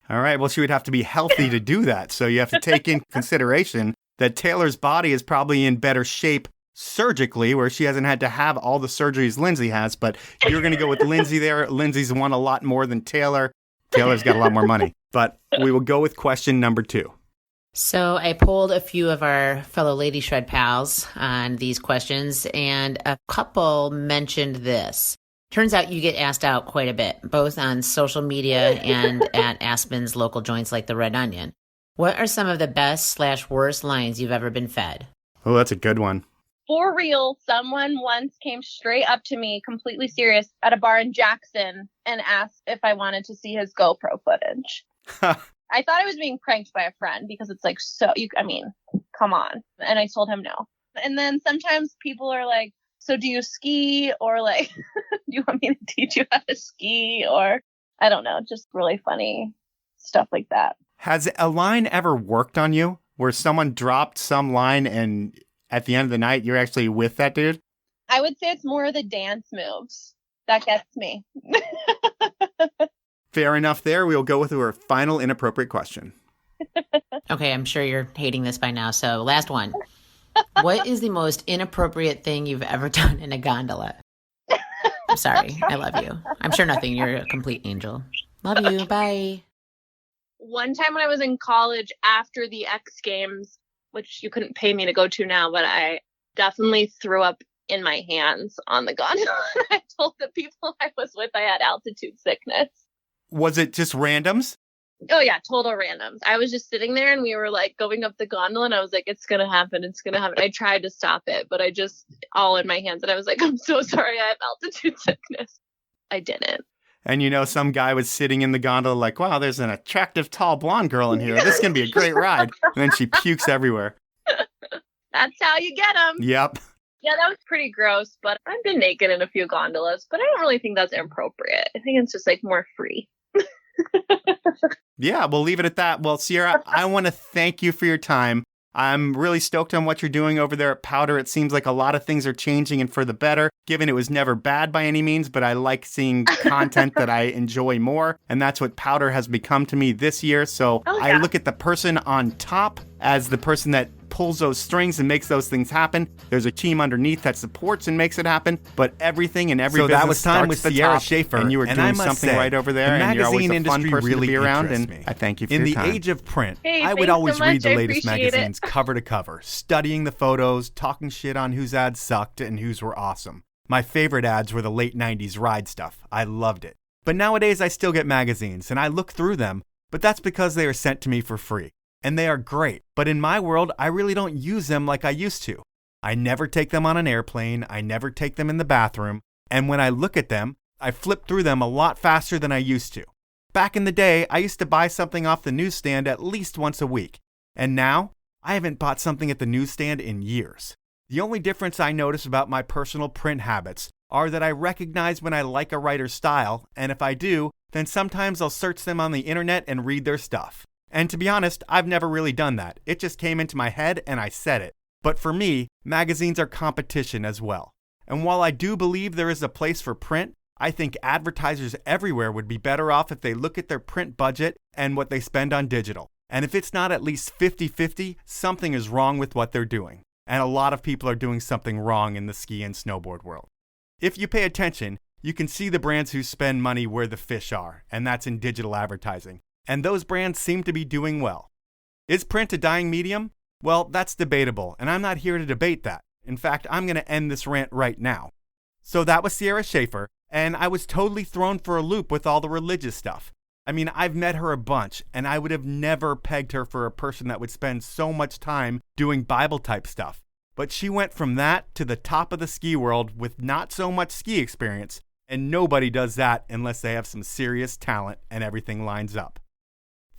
All right. Well, she would have to be healthy to do that. So you have to take in consideration that Taylor's body is probably in better shape surgically, where she hasn't had to have all the surgeries Lindsey has. But you're going to go with Lindsey there. Lindsey's won a lot more than Taylor. Taylor's got a lot more money. But we will go with question number 2. So I polled a few of our fellow Lady Shred pals on these questions, and a couple mentioned this. Turns out you get asked out quite a bit, both on social media and at Aspen's local joints like the Red Onion. What are some of the best/worst lines you've ever been fed? Oh, that's a good one. For real, someone once came straight up to me, completely serious, at a bar in Jackson and asked if I wanted to see his GoPro footage. I thought I was being pranked by a friend because it's like, come on. And I told him no. And then sometimes people are like, so do you ski? Or like, do you want me to teach you how to ski? Or I don't know, just really funny stuff like that. Has a line ever worked on you where someone dropped some line and at the end of the night, you're actually with that dude? I would say it's more the dance moves that gets me. Fair enough there. We'll go with our final inappropriate question. Okay, I'm sure you're hating this by now, so last one. What is the most inappropriate thing you've ever done in a gondola? I'm sorry. I love you. I'm sure nothing. You're a complete angel. Love you. Bye. One time when I was in college after the X Games, which you couldn't pay me to go to now, but I definitely threw up in my hands on the gondola. I told the people I was with I had altitude sickness. Was it just randoms? Oh, yeah, total randoms. I was just sitting there and we were like going up the gondola and I was like, it's going to happen. It's going to happen. I tried to stop it, but I just all in my hands. And I was like, I'm so sorry. I have altitude sickness. I didn't. And you know, some guy was sitting in the gondola like, wow, there's an attractive, tall, blonde girl in here. This is going to be a great ride. And then she pukes everywhere. That's how you get them. Yep. Yeah, that was pretty gross, but I've been naked in a few gondolas, but I don't really think that's inappropriate. I think it's just like more free. Yeah, we'll leave it at that. Well, Sierra, I want to thank you for your time. I'm really stoked on what you're doing over there at Powder. It seems like a lot of things are changing and for the better, given it was never bad by any means, but I like seeing content that I enjoy more, and that's what Powder has become to me this year. So I look at the person on top as the person that pulls those strings and makes those things happen. There's a team underneath that supports and makes it happen, but everything and every business that was time with Sierra Shafer, and you were doing something right over there, and you're always a fun person to be around, and I thank you for your time. In the age of print, Hey, I would thanks always so much. read the I latest appreciate it. magazines cover to cover, studying the photos, talking shit on whose ads sucked and whose were awesome. My favorite ads were the late 90s ride stuff. I loved it. But nowadays I still get magazines, and I look through them, but that's because they are sent to me for free. And they are great, but in my world, I really don't use them like I used to. I never take them on an airplane, I never take them in the bathroom, and when I look at them, I flip through them a lot faster than I used to. Back in the day, I used to buy something off the newsstand at least once a week, and now, I haven't bought something at the newsstand in years. The only difference I notice about my personal print habits are that I recognize when I like a writer's style, and if I do, then sometimes I'll search them on the internet and read their stuff. And to be honest, I've never really done that. It just came into my head and I said it. But for me, magazines are competition as well. And while I do believe there is a place for print, I think advertisers everywhere would be better off if they look at their print budget and what they spend on digital. And if it's not at least 50-50, something is wrong with what they're doing. And a lot of people are doing something wrong in the ski and snowboard world. If you pay attention, you can see the brands who spend money where the fish are, and that's in digital advertising. And those brands seem to be doing well. Is print a dying medium? Well, that's debatable, and I'm not here to debate that. In fact, I'm going to end this rant right now. So that was Sierra Shafer, and I was totally thrown for a loop with all the religious stuff. I mean, I've met her a bunch, and I would have never pegged her for a person that would spend so much time doing Bible-type stuff. But she went from that to the top of the ski world with not so much ski experience, and nobody does that unless they have some serious talent and everything lines up.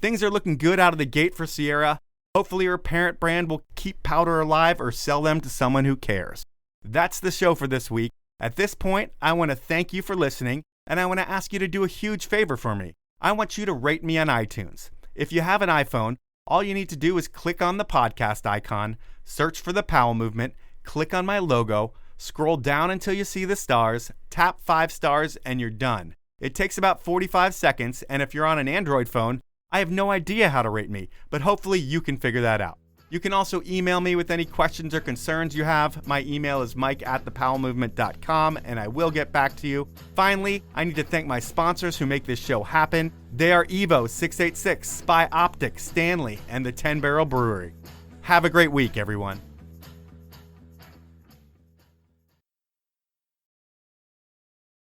Things are looking good out of the gate for Sierra. Hopefully her parent brand will keep Powder alive or sell them to someone who cares. That's the show for this week. At this point, I want to thank you for listening, and I want to ask you to do a huge favor for me. I want you to rate me on iTunes. If you have an iPhone, all you need to do is click on the podcast icon, search for the Powell Movement, click on my logo, scroll down until you see the stars, tap 5 stars, and you're done. It takes about 45 seconds, and if you're on an Android phone, I have no idea how to rate me, but hopefully you can figure that out. You can also email me with any questions or concerns you have. My email is mike@thepowellmovement.com, and I will get back to you. Finally, I need to thank my sponsors who make this show happen. They are Evo 686, Spy Optic, Stanley, and the 10 Barrel Brewery. Have a great week, everyone.